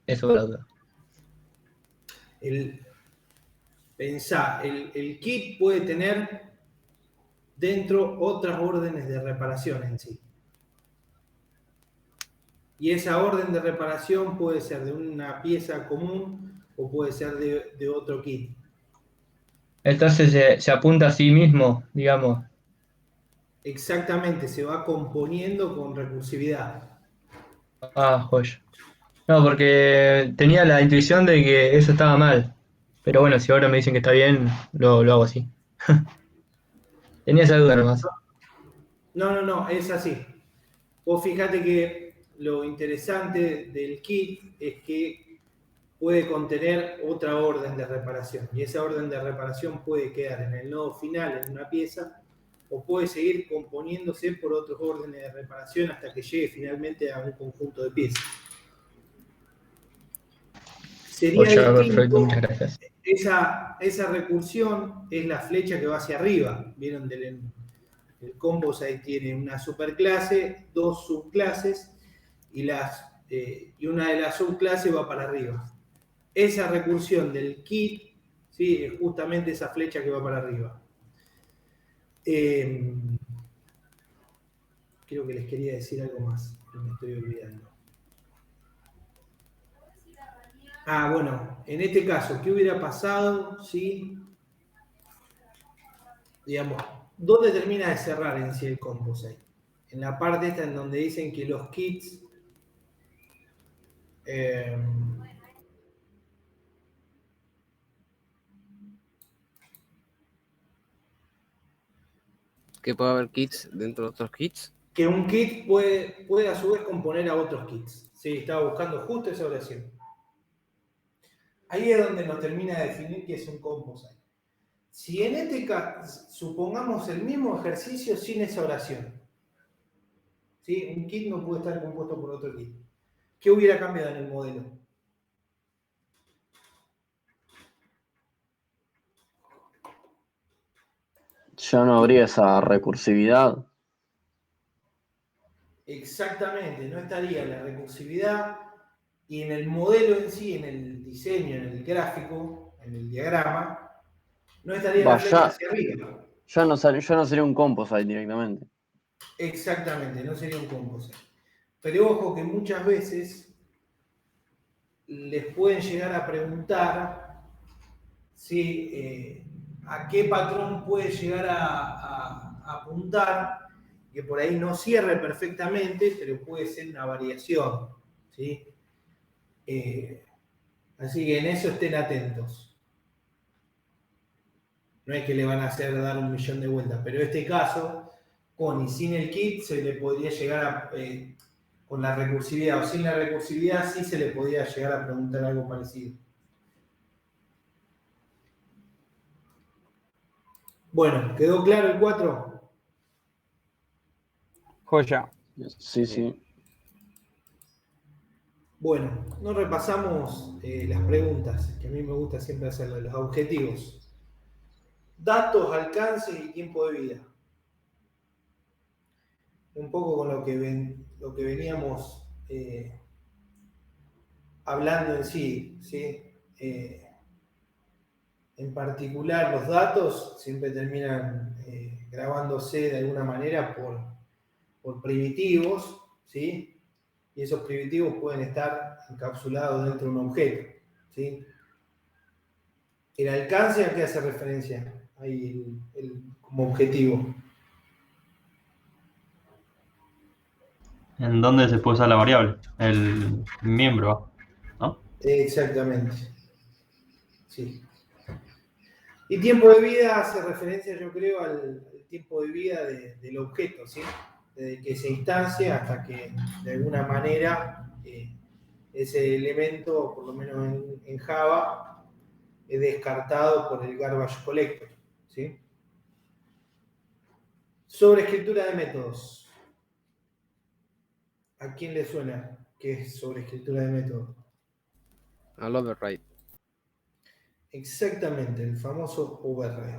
eso es la duda. Pensá, el kit puede tener dentro otras órdenes de reparación en sí. Y esa orden de reparación puede ser de una pieza común o puede ser de otro kit. Entonces se apunta a sí mismo, digamos. Exactamente, se va componiendo con recursividad. Joya. No, porque tenía la intuición de que eso estaba mal. Pero bueno, si ahora me dicen que está bien, lo hago así. Tenía esa duda nomás. No, es así. Vos fíjate que lo interesante del kit es que puede contener otra orden de reparación y esa orden de reparación puede quedar en el nodo final en una pieza o puede seguir componiéndose por otros órdenes de reparación hasta que llegue finalmente a un conjunto de piezas. Sería Joya, perfecto, muchas distinto, gracias. esa recursión es la flecha que va hacia arriba. Vieron, el composite tiene una superclase, 2 subclases y una de las subclases va para arriba. Esa recursión del kit, ¿sí? Es justamente esa flecha que va para arriba. Creo que les quería decir algo más, pero me estoy olvidando. Bueno, en este caso, ¿qué hubiera pasado si, digamos, dónde termina de cerrar en sí el composite? En la parte esta en donde dicen que los kits Que puede haber kits dentro de otros kits. que un kit puede a su vez componer a otros kits. Sí, estaba buscando justo esa oración. Ahí es donde nos termina de definir qué es un composite. Si en este caso supongamos el mismo ejercicio sin esa oración, ¿sí? Un kit no puede estar compuesto por otro kit. ¿Qué hubiera cambiado en el modelo? Ya no habría esa recursividad. Exactamente, no estaría la recursividad y en el modelo en sí, en el diseño, en el gráfico, en el diagrama, no estaría la flecha hacia arriba. Ya no sería un composite directamente. Exactamente, no sería un composite. Pero ojo que muchas veces les pueden llegar a preguntar a qué patrón puede llegar a apuntar, que por ahí no cierre perfectamente, pero puede ser una variación. ¿Sí? Así que en eso estén atentos. No es que le van a hacer dar 1.000.000 de vueltas, pero en este caso, con y sin el kit, se le podría llegar a, con la recursividad o sin la recursividad, sí se le podría llegar a preguntar algo parecido. Bueno, ¿quedó claro el 4? Joya. Sí, sí. Bueno, nos repasamos las preguntas, que a mí me gusta siempre hacerlas, los objetivos. Datos, alcance y tiempo de vida. Un poco con lo que veníamos hablando en sí, ¿sí? En particular, los datos siempre terminan grabándose de alguna manera por primitivos, ¿sí? Y esos primitivos pueden estar encapsulados dentro de un objeto, ¿sí? ¿El alcance a qué hace referencia ahí como objetivo? ¿En dónde se puede usar la variable? El miembro, ¿no? Exactamente. Sí. Y tiempo de vida hace referencia, yo creo, al tiempo de vida del objeto, ¿sí? Desde que se instancia hasta que de alguna manera ese elemento, por lo menos en Java, es descartado por el garbage collector, ¿sí? Sobre escritura de métodos. ¿A quién le suena que es sobre escritura de métodos? Al override. Exactamente, el famoso override.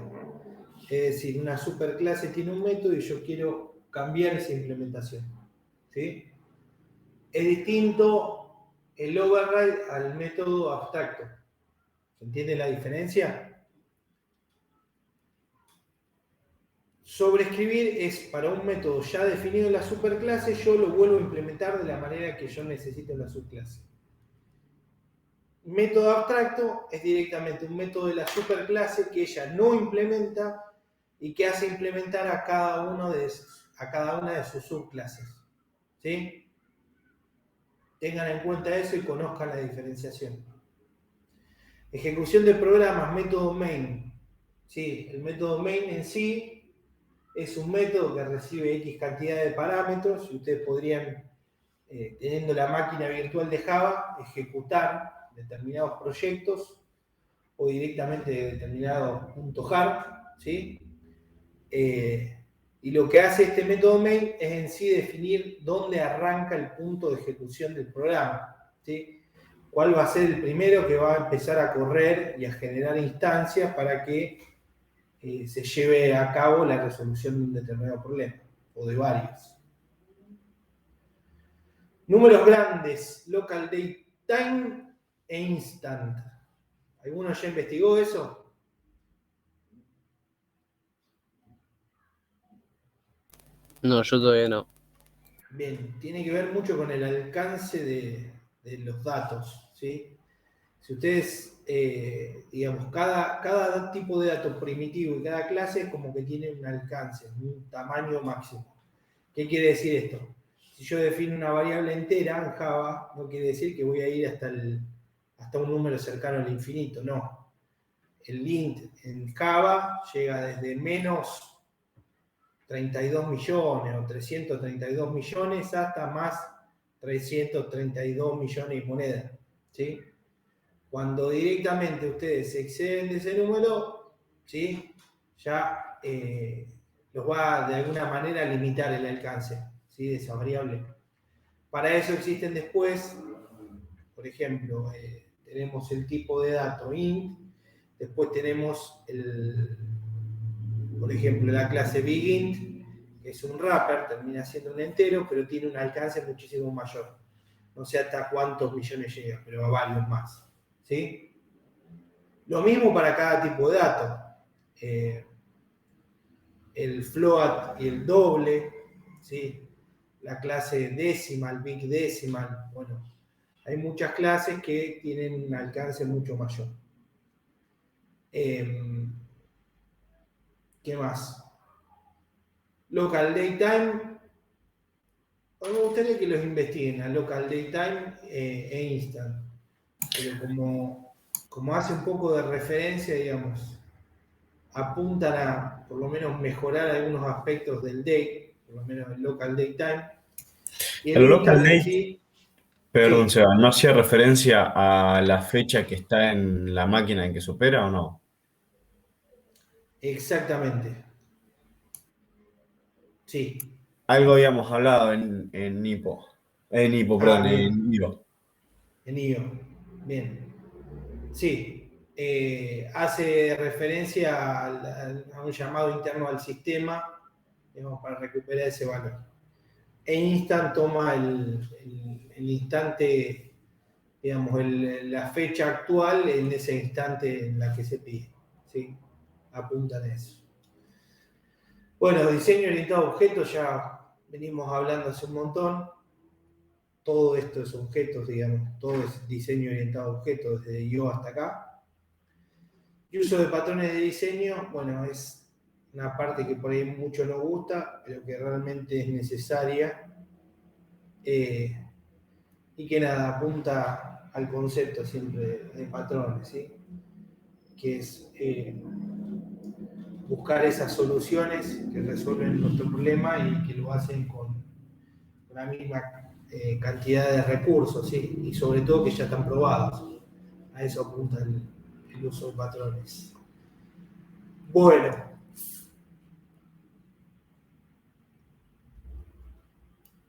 Es decir, una superclase tiene un método y yo quiero cambiar esa implementación. ¿Sí? Es distinto el override al método abstracto. ¿Se entiende la diferencia? Sobreescribir es para un método ya definido en la superclase, yo lo vuelvo a implementar de la manera que yo necesito en la subclase. Método abstracto es directamente un método de la superclase que ella no implementa y que hace implementar a cada una de sus subclases. ¿Sí? Tengan en cuenta eso y conozcan la diferenciación. Ejecución de programas, método main. ¿Sí? El método main en sí es un método que recibe X cantidad de parámetros y ustedes podrían, teniendo la máquina virtual de Java, ejecutar determinados proyectos o directamente determinado .jar, ¿sí? Y lo que hace este método main es en sí definir dónde arranca el punto de ejecución del programa, ¿sí? ¿Cuál va a ser el primero que va a empezar a correr y a generar instancias para que se lleve a cabo la resolución de un determinado problema, o de varios? Números grandes, local date time e instant. ¿Alguno ya investigó eso? No, yo todavía no. Bien, tiene que ver mucho con el alcance de los datos, ¿sí? Si ustedes, digamos, cada tipo de dato primitivo y cada clase es como que tiene un alcance, un tamaño máximo. ¿Qué quiere decir esto? Si yo defino una variable entera en Java, no quiere decir que voy a ir hasta un número cercano al infinito, no. El int en Java llega desde menos 32 millones o 332 millones hasta más 332 millones y moneda, ¿sí? Cuando directamente ustedes se exceden de ese número, ¿sí? Ya los va de alguna manera a limitar el alcance, ¿sí? De esa variable. Para eso existen después, por ejemplo, tenemos el tipo de dato int, después tenemos, por ejemplo, la clase bigint, que es un wrapper, termina siendo un entero, pero tiene un alcance muchísimo mayor. No sé hasta cuántos millones llega, pero a varios más, ¿sí? Lo mismo para cada tipo de dato. El float y el doble, ¿sí? La clase decimal, big decimal, bueno, hay muchas clases que tienen un alcance mucho mayor. ¿Qué más? Local datetime. Me gustaría que los investiguen a local datetime e instant. Pero como hace un poco de referencia, digamos, apuntan a por lo menos mejorar algunos aspectos del date, por lo menos el local datetime. Y el El local instant en date, sí, perdón, sí, Seba, ¿no hacía referencia a la fecha que está en la máquina en que se opera o no? exactamente. Sí. Algo habíamos hablado en Nipo. En Nipo, Ah, perdón, bien. en Ivo. En IO. Bien. Sí. Hace referencia a un llamado interno al sistema, digamos, para recuperar ese valor. E instant toma el instante, digamos, la fecha actual en ese instante en la que se pide. ¿Sí? Apuntan a eso. Bueno, diseño orientado a objetos ya venimos hablando hace un montón. Todo esto es objetos, digamos, todo es diseño orientado a objetos, desde yo hasta acá. Y uso de patrones de diseño, bueno, es una parte que por ahí mucho nos gusta, pero que realmente es necesaria. Y que nada, apunta al concepto siempre de patrones, ¿sí? Que es buscar esas soluciones que resuelven nuestro problema y que lo hacen con la misma cantidad de recursos, ¿sí? Y sobre todo que ya están probados. A eso apunta el uso de patrones.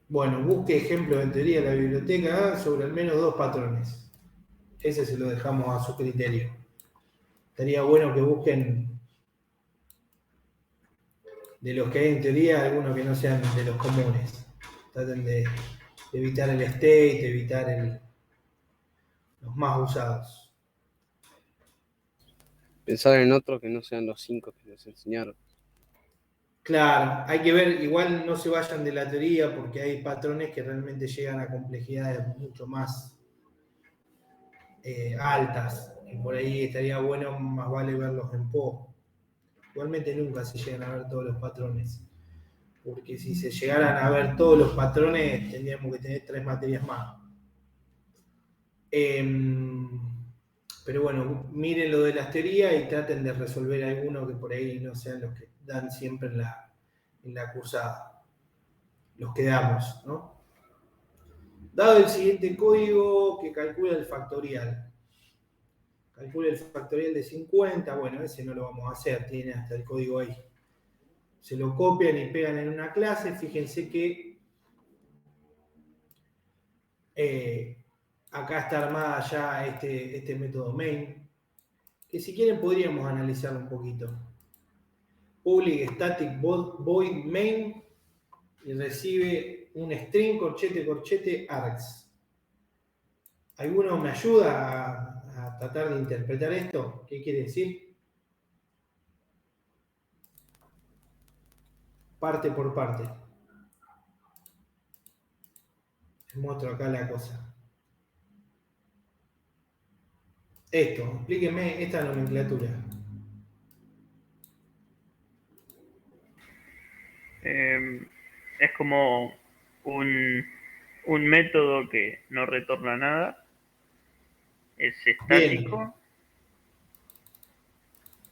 Bueno, busque ejemplos en teoría de la biblioteca sobre al menos 2 patrones. Ese se lo dejamos a su criterio. Estaría bueno que busquen de los que hay en teoría, algunos que no sean de los comunes. Traten de evitar el state, evitar los más usados. Pensar en otros que no sean los 5 que les enseñaron. Claro, hay que ver, igual no se vayan de la teoría porque hay patrones que realmente llegan a complejidades mucho más altas. Y por ahí estaría bueno, más vale verlos en PO. Igualmente nunca se llegan a ver todos los patrones. Porque si se llegaran a ver todos los patrones, tendríamos que tener 3 materias más. Pero bueno, miren lo de las teorías y traten de resolver algunos que por ahí no sean los que dan siempre en la cursada. Los que damos, ¿no? Dado el siguiente código que calcula el factorial. Calcula el factorial de 50, bueno, ese no lo vamos a hacer, tiene hasta el código ahí. Se lo copian y pegan en una clase, fíjense que acá está armada ya este método main, que si quieren podríamos analizarlo un poquito. Public static void main y recibe un string corchete corchete args. ¿Alguno me ayuda a tratar de interpretar esto? ¿Qué quiere decir? Parte por parte. Les muestro acá la cosa. Esto, explíquenme esta nomenclatura. Es como un método que no retorna nada. Es Bien. estático.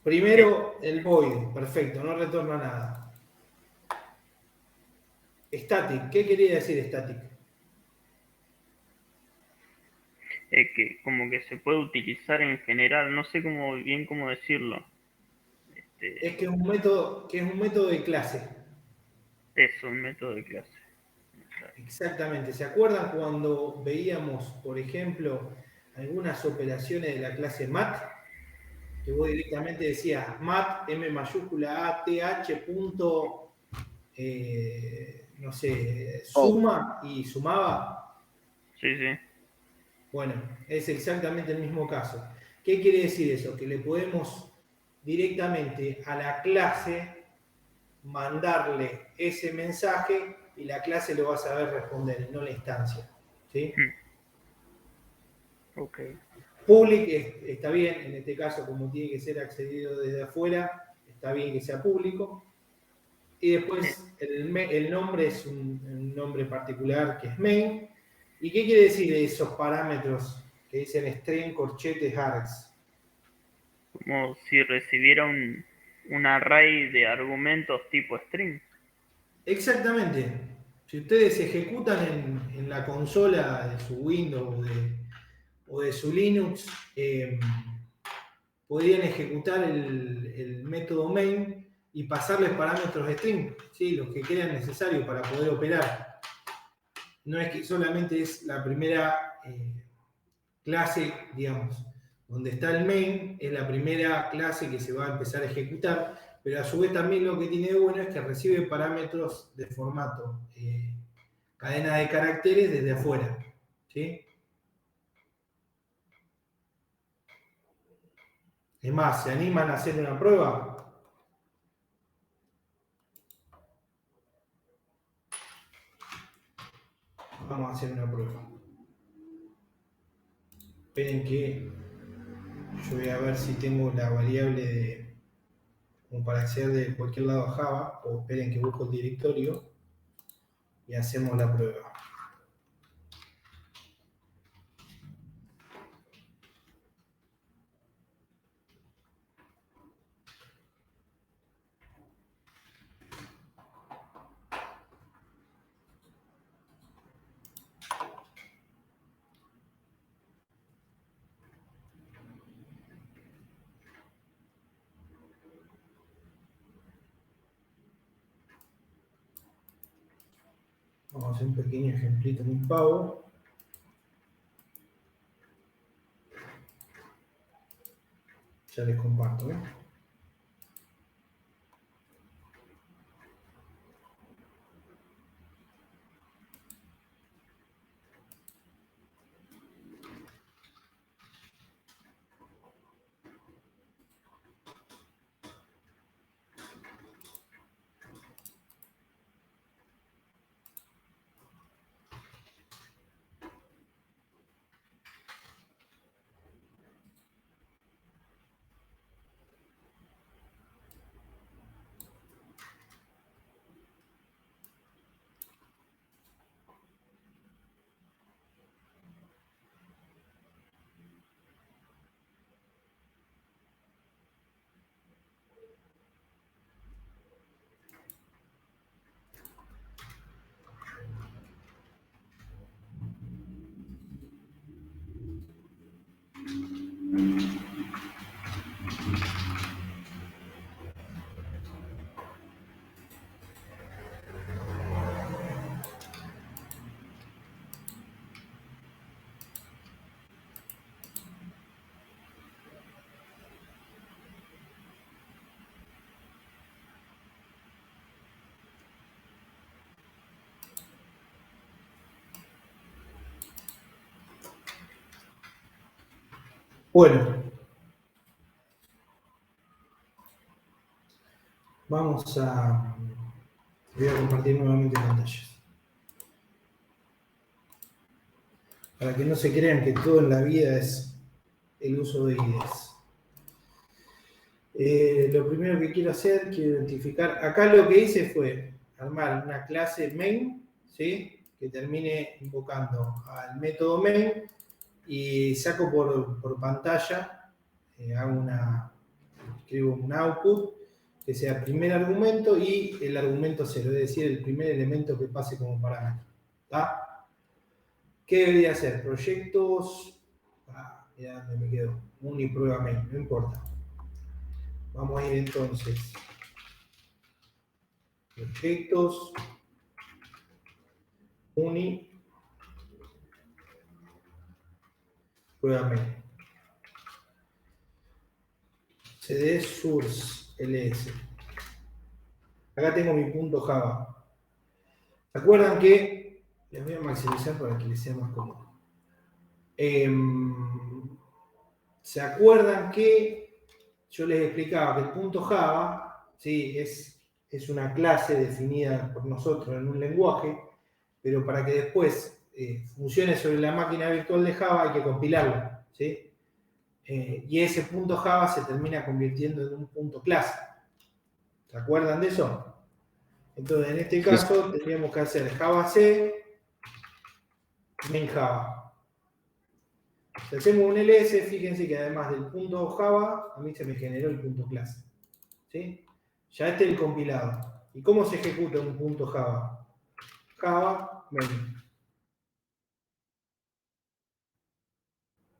Primero el void, perfecto, no retorna nada. Static, ¿qué quería decir static? Que como que se puede utilizar en general, no sé bien cómo decirlo. Es que es un método de clase. Es un método de clase. Exactamente. ¿Se acuerdan cuando veíamos, por ejemplo, algunas operaciones de la clase mat? Que vos directamente decías mat, m mayúscula, a, t, h, punto, no sé, suma y sumaba. Sí, sí. Bueno, es exactamente el mismo caso. ¿Qué quiere decir eso? Que le podemos directamente a la clase mandarle ese mensaje y la clase lo va a saber responder, y no la instancia. ¿Sí? Ok. Public está bien, en este caso, como tiene que ser accedido desde afuera, está bien que sea público. Y después el nombre es un nombre particular que es main. ¿Y qué quiere decir esos parámetros que dicen string, corchetes, args? Como si recibiera un array de argumentos tipo string. Exactamente. Si ustedes ejecutan en la consola de su Windows o de su Linux, podrían ejecutar el método main y pasarles parámetros string, ¿sí? Los que crean necesarios para poder operar. No es que solamente es la primera clase, digamos, donde está el main, es la primera clase que se va a empezar a ejecutar, pero a su vez también lo que tiene de bueno es que recibe parámetros de formato cadena de caracteres desde afuera. ¿Sí? Es más, ¿se animan a hacer una prueba? Vamos a hacer una prueba. Esperen que yo voy a ver si tengo la variable de como para acceder de cualquier lado a Java, o esperen que busco el directorio y hacemos la prueba. Vamos a hacer un pequeño ejemplito muy pavo. Ya les comparto, ¿eh? Bueno, vamos a... Voy a compartir nuevamente pantallas. para que no se crean que todo en la vida es el uso de IDEs. Lo primero que quiero hacer, quiero identificar, acá lo que hice fue armar una clase main, ¿sí? Que termine invocando al método main y saco por pantalla, escribo un output que sea primer argumento y el argumento 0, es decir, el primer elemento que pase como parámetro. ¿Está? ¿Qué debería hacer? Proyectos, mirá dónde me quedo, uniprueba main, no importa. Vamos a ir entonces, proyectos, prueba main. cd source ls. Acá tengo mi punto Java. ¿Se acuerdan que? Les voy a maximizar para que les sea más cómodo. ¿Se acuerdan que yo les explicaba que el punto Java, ¿sí? es una clase definida por nosotros en un lenguaje, pero para que después funcione sobre la máquina virtual de Java hay que compilarlo, ¿sí? Y ese punto Java se termina convirtiendo en un punto clase. ¿Se acuerdan de eso? Entonces, en este caso, tendríamos que hacer Java C, main Java. Si hacemos un ls, fíjense que además del punto Java, a mí se me generó el punto clase. ¿Sí? Ya este es el compilado. ¿Y cómo se ejecuta un punto Java? Java main.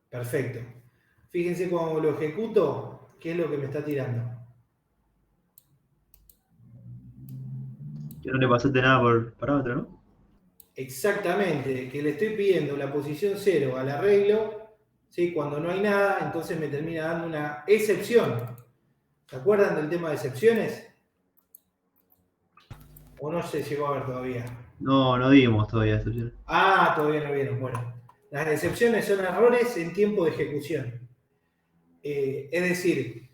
Perfecto. Fíjense cuando lo ejecuto, ¿qué es lo que me está tirando? Que no le pasaste nada por parámetro, ¿no? Exactamente, que le estoy pidiendo la posición 0 al arreglo, ¿sí? Cuando no hay nada, entonces me termina dando una excepción. ¿Se acuerdan del tema de excepciones? ¿O no se llegó a ver todavía? No, no dimos todavía excepción. Ah, todavía no vieron. Bueno, las excepciones son errores en tiempo de ejecución. Es decir,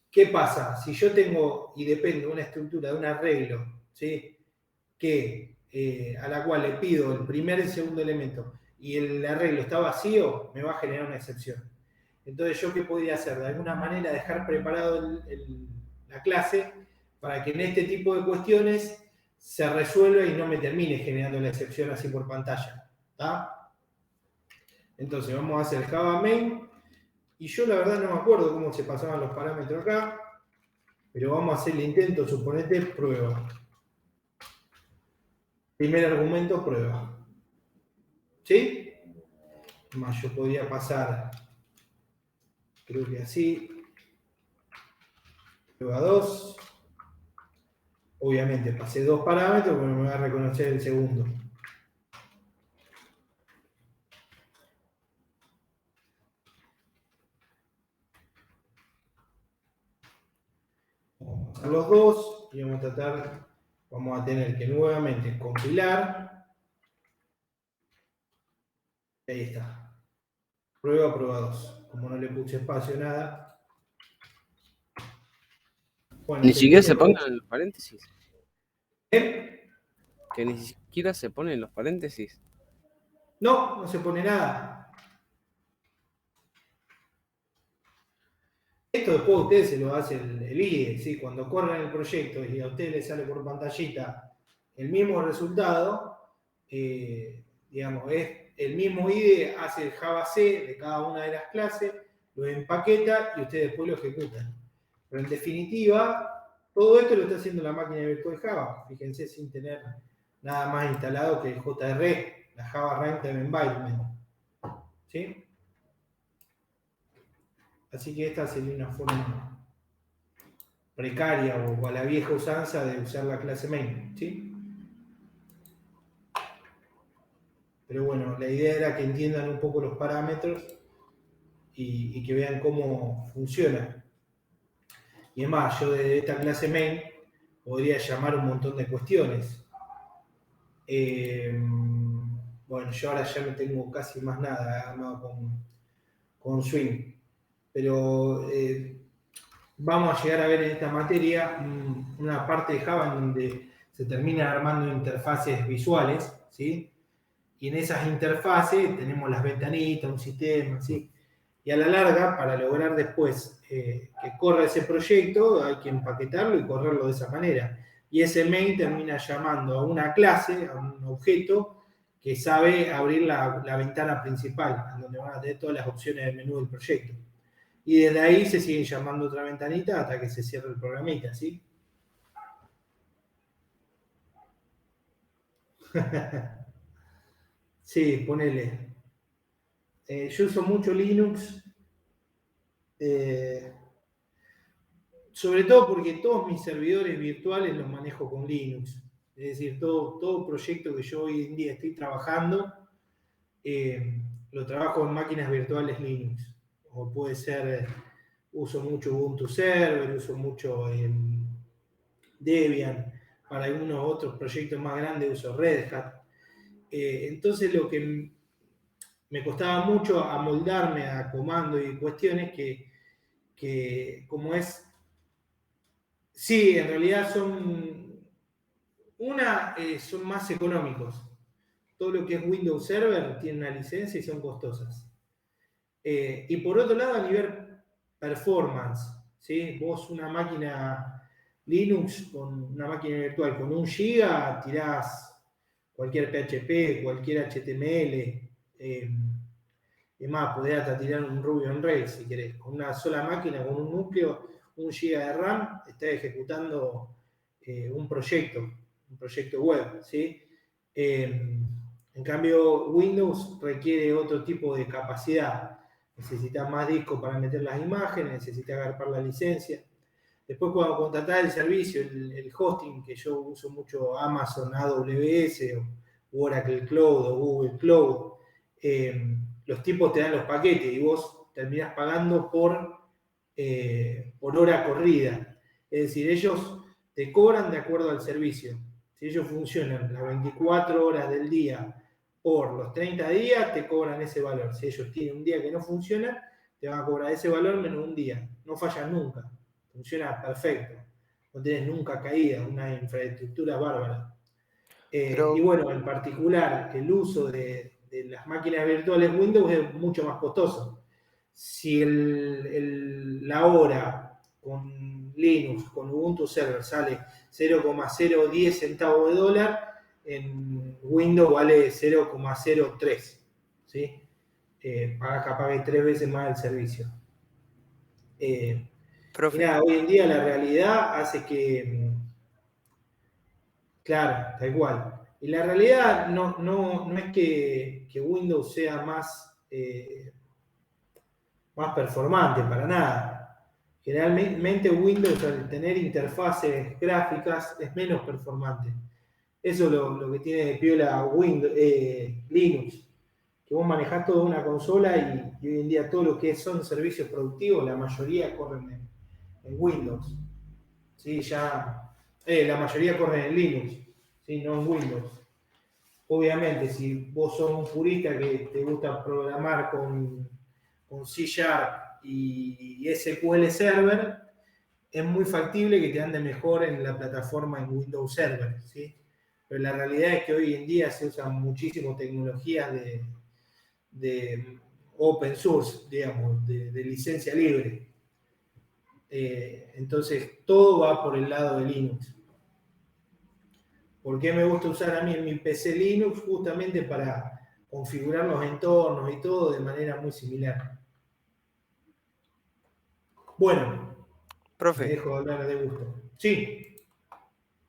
¿qué pasa? Si yo tengo y dependo de una estructura, de un arreglo, ¿sí? A la cual le pido el primer y el segundo elemento y el arreglo está vacío, me va a generar una excepción. Entonces, ¿yo qué podría hacer? De alguna manera dejar preparado la clase para que en este tipo de cuestiones se resuelva y no me termine generando la excepción así por pantalla. ¿Está? Entonces, vamos a hacer Java main. Y yo la verdad no me acuerdo cómo se pasaban los parámetros acá, pero vamos a hacer el intento, suponete, prueba. Primer argumento, prueba. ¿Sí? Más yo podría pasar, creo que así, prueba 2. Obviamente pasé 2 parámetros, pero me va a reconocer el segundo. Vamos a pasar los 2 y vamos a tener que nuevamente compilar. Ahí está. Prueba 2. Como no le puse espacio nada. Bueno, Ni siquiera se pongan en los paréntesis. ¿Eh? Que ni siquiera se ponen en los paréntesis. No, no se pone nada. Esto después a ustedes se lo hace el IDE, ¿sí? Cuando corren el proyecto y a ustedes les sale por pantallita el mismo resultado, digamos, es el mismo IDE, hace el Java C de cada una de las clases, lo empaqueta y ustedes después lo ejecutan. Pero en definitiva, todo esto lo está haciendo la máquina virtual Java, fíjense, sin tener nada más instalado que el JR, la Java Runtime Environment. ¿Sí? Así que esta sería una forma precaria o a la vieja usanza de usar la clase main, ¿sí? Pero bueno, la idea era que entiendan un poco los parámetros y que vean cómo funciona. Y es más, yo desde esta clase main podría llamar un montón de cuestiones. Bueno, yo ahora ya no tengo casi más nada armado con Swing. Pero vamos a llegar a ver en esta materia una parte de Java en donde se termina armando interfaces visuales, ¿sí? y en esas interfaces tenemos las ventanitas, un sistema, ¿sí? Y a la larga, para lograr después que corra ese proyecto, hay que empaquetarlo y correrlo de esa manera. Y ese main termina llamando a una clase, a un objeto, que sabe abrir la ventana principal, en donde van a tener todas las opciones del menú del proyecto. Y desde ahí se sigue llamando otra ventanita hasta que se cierre el programita, ¿sí? Sí, ponele. Yo uso mucho Linux, sobre todo porque todos mis servidores virtuales los manejo con Linux. Es decir, todo proyecto que yo hoy en día estoy trabajando, lo trabajo en máquinas virtuales Linux. O puede ser, uso mucho Ubuntu Server, uso mucho Debian. Para algunos otros proyectos más grandes uso Red Hat. Entonces lo que me costaba mucho amoldarme a comandos y cuestiones que como es, sí, en realidad son más económicos. Todo lo que es Windows Server tiene una licencia y son costosas. Y por otro lado, a nivel performance, ¿sí? Vos una máquina Linux, con una máquina virtual con 1 giga, tirás cualquier PHP, cualquier HTML, es más, podés hasta tirar un Ruby on Rails si querés. Con una sola máquina, con un núcleo, 1 giga de RAM, estás ejecutando un proyecto web, ¿sí? En cambio, Windows requiere otro tipo de capacidad. Necesitas más disco para meter las imágenes, necesitas agarrar la licencia. Después, cuando contratás el servicio, el hosting, que yo uso mucho Amazon AWS o Oracle Cloud o Google Cloud, los tipos te dan los paquetes y vos terminás pagando por hora corrida. Es decir, ellos te cobran de acuerdo al servicio. Si ellos funcionan las 24 horas del día por los 30 días, te cobran ese valor. Si ellos tienen un día que no funciona, te van a cobrar ese valor menos un día. No fallan nunca. Funciona perfecto. No tienes nunca caída, una infraestructura bárbara. Y bueno, en particular, el uso de las máquinas virtuales Windows es mucho más costoso. Si la hora con Linux, con Ubuntu Server, sale 0,010 centavos de dólar, en Windows vale 0,03. ¿Sí? Pagás capaz que 3 veces más el servicio. Profe. Y nada, hoy en día la realidad hace que, claro, tal cual. Y la realidad no es que Windows sea más performante, para nada. Generalmente Windows, al tener interfaces gráficas, es menos performante. Eso es lo que tiene de piola Linux, que vos manejás toda una consola y hoy en día todo lo que son servicios productivos, la mayoría corren en Windows. ¿Sí? La mayoría corren en Linux, ¿sí? No en Windows. Obviamente, si vos sos un purista que te gusta programar con C# y SQL Server, es muy factible que te ande mejor en la plataforma en Windows Server, ¿sí? Pero la realidad es que hoy en día se usan muchísimas tecnologías de open source, digamos, de licencia libre. Entonces, todo va por el lado de Linux. ¿Por qué me gusta usar a mí en mi PC Linux? Justamente para configurar los entornos y todo de manera muy similar. Bueno, Profe, me dejo de hablar de gusto. Sí.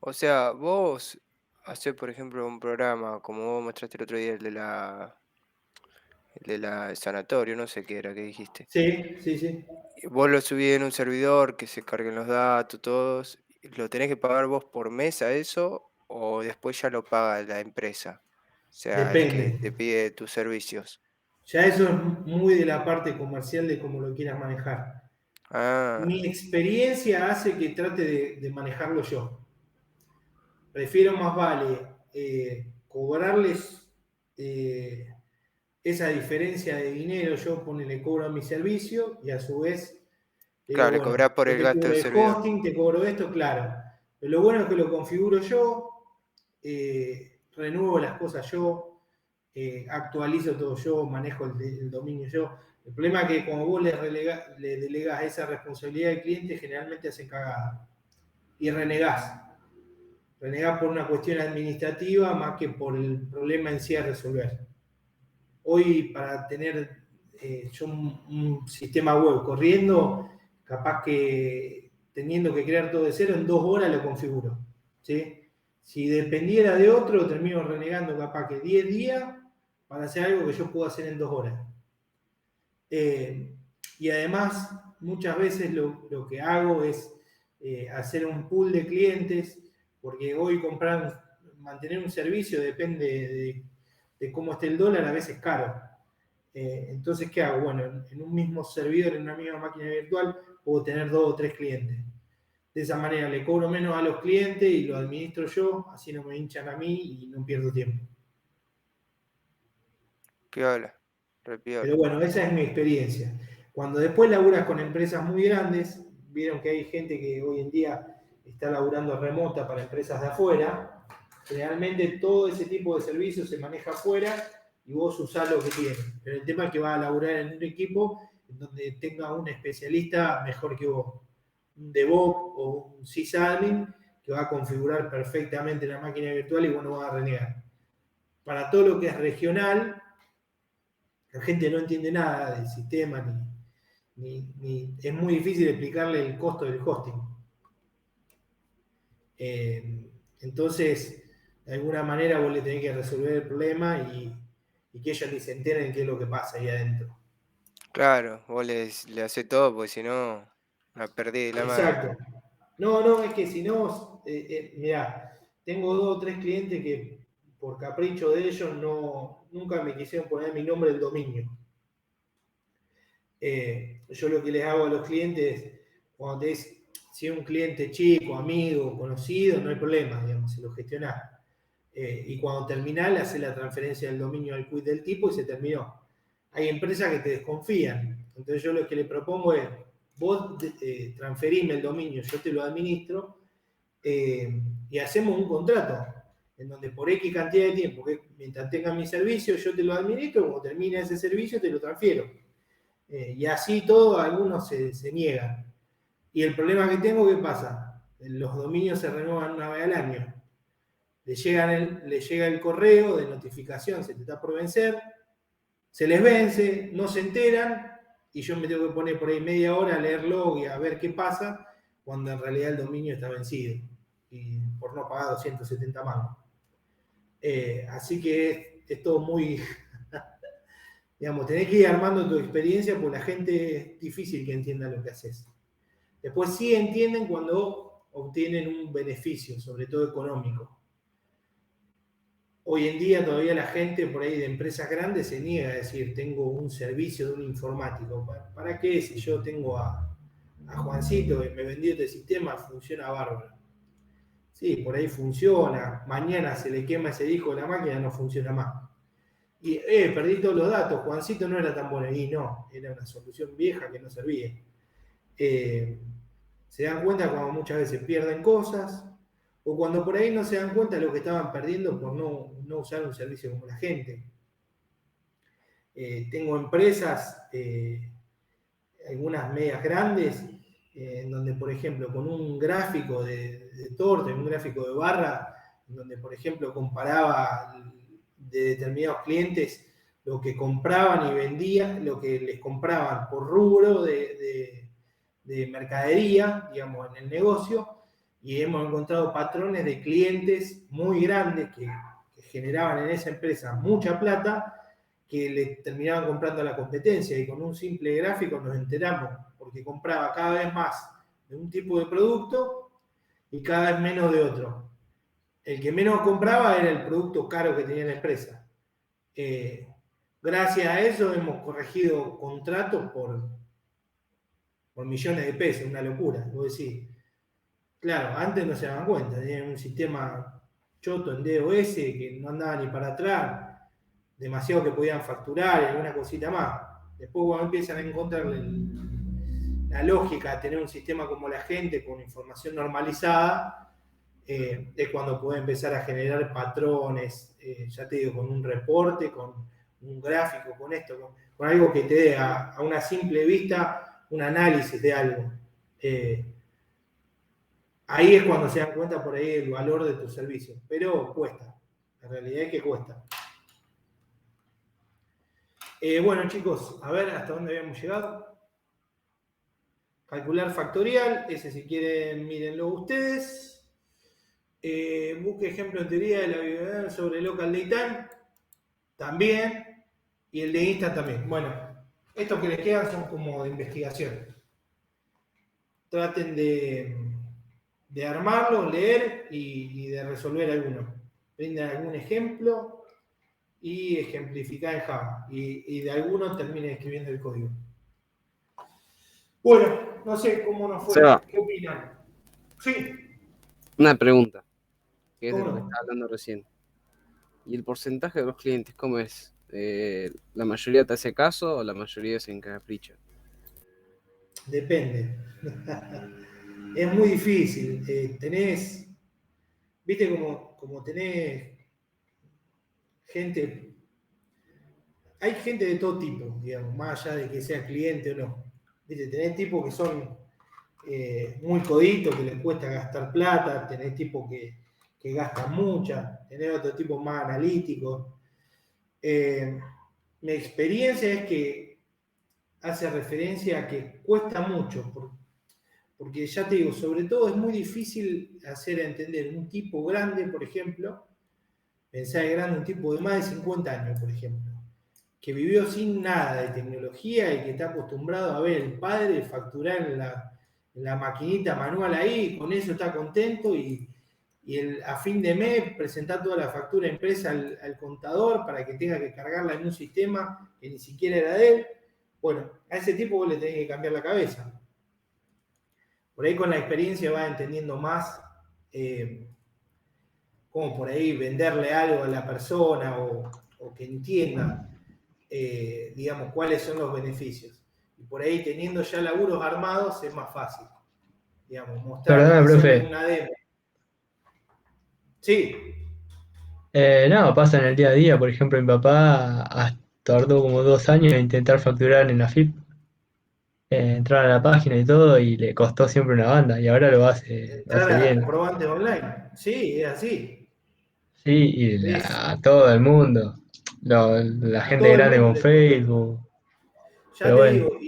o sea, vos hacés, por ejemplo, un programa, como vos mostraste el otro día, el de la sanatorio, no sé qué era que dijiste. Sí. Vos lo subís en un servidor, que se carguen los datos, todos. ¿Lo tenés que pagar vos por mes a eso o después ya lo paga la empresa? O sea, el que Depende. te pide tus servicios. Ya eso es muy de la parte comercial de cómo lo quieras manejar. Ah, Mi experiencia hace que trate de manejarlo yo. Prefiero más vale cobrarles esa diferencia de dinero. Yo le cobro a mi servicio y a su vez le digo, claro, le bueno, cobrás por yo el te gasto cubro del el servidor. hosting, te cobro esto, claro. Pero lo bueno es que lo configuro yo, renuevo las cosas yo, actualizo todo yo, manejo el dominio yo. El problema es que cuando vos le delegás esa responsabilidad al cliente, generalmente hacen cagada. Y renegás. Renegás por una cuestión administrativa más que por el problema en sí a resolver. Hoy, para tener yo un sistema web corriendo, capaz que teniendo que crear todo de cero, en 2 horas lo configuro. ¿Sí? Si dependiera de otro, termino renegando capaz que 10 días para hacer algo que yo puedo hacer en 2 horas. Y además, muchas veces lo que hago es hacer un pool de clientes, porque hoy mantener un servicio depende de cómo esté el dólar, a veces es caro. Entonces, ¿qué hago? Bueno, en un mismo servidor, en una misma máquina virtual, puedo tener 2 o 3 clientes. De esa manera le cobro menos a los clientes y lo administro yo, así no me hinchan a mí y no pierdo tiempo. ¿Qué habla? Repiola. Pero bueno, esa es mi experiencia. Cuando después laburas con empresas muy grandes, vieron que hay gente que hoy en día está laburando remota para empresas de afuera, generalmente todo ese tipo de servicios se maneja afuera y vos usás lo que tienes. Pero el tema es que vas a laburar en un equipo en donde tenga un especialista mejor que vos, un DevOps o un sysadmin que va a configurar perfectamente la máquina virtual y vos no vas a renegar. Para todo lo que es regional, la gente no entiende nada del sistema, ni es muy difícil explicarle el costo del hosting. Entonces, de alguna manera vos le tenés que resolver el problema y que ellos ni se enteren qué es lo que pasa ahí adentro. Claro, vos le hacés todo, porque si no, la perdí de la mano. Exacto. No, es que si no, mirá, tengo 2 o 3 clientes que por capricho de ellos nunca me quisieron poner mi nombre del dominio. Yo lo que les hago a los clientes, cuando si es un cliente chico, amigo, conocido, no hay problema, digamos, se lo gestionás. Y cuando terminás, le haces la transferencia del dominio al quit del tipo y se terminó. Hay empresas que te desconfían. Entonces yo lo que le propongo es, vos transferime el dominio, yo te lo administro, y hacemos un contrato en donde por X cantidad de tiempo, que mientras tenga mi servicio, yo te lo administro, cuando termine ese servicio te lo transfiero. Y así todo, algunos se niegan. Y el problema que tengo, ¿qué pasa? Los dominios se renuevan una vez al año. Le llega el correo de notificación, se te está por vencer, se les vence, no se enteran, y yo me tengo que poner por ahí media hora a leerlo y a ver qué pasa, cuando en realidad el dominio está vencido, y por no pagar 270 mangos. Así que es todo muy... digamos, tenés que ir armando tu experiencia, porque la gente es difícil que entienda lo que haces. Después sí entienden cuando obtienen un beneficio, sobre todo económico. Hoy en día todavía la gente por ahí de empresas grandes se niega a decir, tengo un servicio de un informático. ¿Para qué? Si yo tengo a Juancito que me vendió este sistema, funciona bárbaro. Sí, por ahí funciona. Mañana se le quema ese disco de la máquina, no funciona más. Y perdí todos los datos, Juancito no era tan bueno. Y no, era una solución vieja que no servía. Se dan cuenta cuando muchas veces pierden cosas, o cuando por ahí no se dan cuenta de lo que estaban perdiendo por no usar un servicio como la gente. Tengo empresas, algunas medias grandes, en donde, por ejemplo, con un gráfico de torta, un gráfico de barra, en donde, por ejemplo, comparaba de determinados clientes lo que compraban y vendían, lo que les compraban por rubro de mercadería, digamos, en el negocio, y hemos encontrado patrones de clientes muy grandes que generaban en esa empresa mucha plata, que le terminaban comprando a la competencia, y con un simple gráfico nos enteramos, porque compraba cada vez más de un tipo de producto y cada vez menos de otro. El que menos compraba era el producto caro que tenía la empresa. Gracias a eso hemos corregido contratos por millones de pesos, una locura. Vos decís, claro, antes no se daban cuenta, tenían un sistema choto en DOS que no andaba ni para atrás, demasiado que podían facturar y alguna cosita más. Después cuando empiezan a encontrar la lógica de tener un sistema como la gente con información normalizada, es cuando podés empezar a generar patrones, ya te digo, con un reporte, con un gráfico, con esto, con algo que te dé a una simple vista un análisis de algo. Ahí es cuando se dan cuenta por ahí el valor de tu servicio, pero cuesta, la realidad es que cuesta. Bueno, chicos, a ver hasta dónde habíamos llegado. Calcular factorial, ese si quieren mírenlo ustedes. Busque ejemplo en teoría de la bibliografía sobre local daytime, también, y el de instant también. Bueno, estos que les quedan son como de investigación. Traten de armarlo, leer y de resolver alguno. Brindan algún ejemplo y ejemplificar en Java. Y de alguno terminen escribiendo el código. Bueno, no sé cómo nos fue. Seba. ¿Qué opinan? Sí. Una pregunta, que es de ¿Cómo lo que no? estaba hablando recién. ¿Y el porcentaje de los clientes cómo es? ¿La mayoría te hace caso o la mayoría se encapricha? Depende. Es muy difícil. Viste como tenés gente, hay gente de todo tipo, digamos, más allá de que sea cliente o no. Viste, tenés tipos que son muy coditos, que les cuesta gastar plata, tenés tipos que gastan mucha, tenés otro tipo más analítico. Mi experiencia es que hace referencia a que cuesta mucho, porque ya te digo, sobre todo es muy difícil hacer entender un tipo grande, por ejemplo, pensar en grande, un tipo de más de 50 años, por ejemplo, que vivió sin nada de tecnología y que está acostumbrado a ver el padre facturar en la maquinita manual ahí, con eso está contento y a fin de mes presentar toda la factura impresa al contador para que tenga que cargarla en un sistema que ni siquiera era de él. Bueno, a ese tipo vos le tenés que cambiar la cabeza. Por ahí con la experiencia vas entendiendo más cómo por ahí venderle algo a la persona o que entienda, digamos, cuáles son los beneficios. Y por ahí teniendo ya laburos armados es más fácil, digamos, mostrar, Perdona, hacerle profe. una demo. Sí. No, pasa en el día a día. Por ejemplo, mi papá tardó como 2 años en intentar facturar en AFIP. Entrar a la página y todo, y le costó siempre una banda, y ahora lo Entrar hace a bien. comprobantes online. Sí, es así. Sí, y Es, a todo el mundo. La a gente todo el grande mundo con le costó. Facebook. Ya Pero te bueno, digo,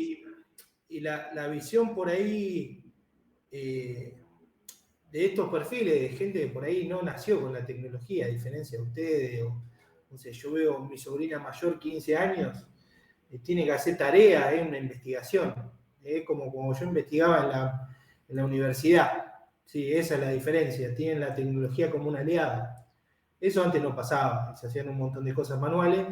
y la visión por ahí de estos perfiles de gente que por ahí no nació con la tecnología, a diferencia de ustedes, o no sé, yo veo a mi sobrina mayor, 15 años, tiene que hacer tarea, una investigación, como yo investigaba en la universidad. Sí, esa es la diferencia, tienen la tecnología como una aliada. Eso antes no pasaba, se hacían un montón de cosas manuales,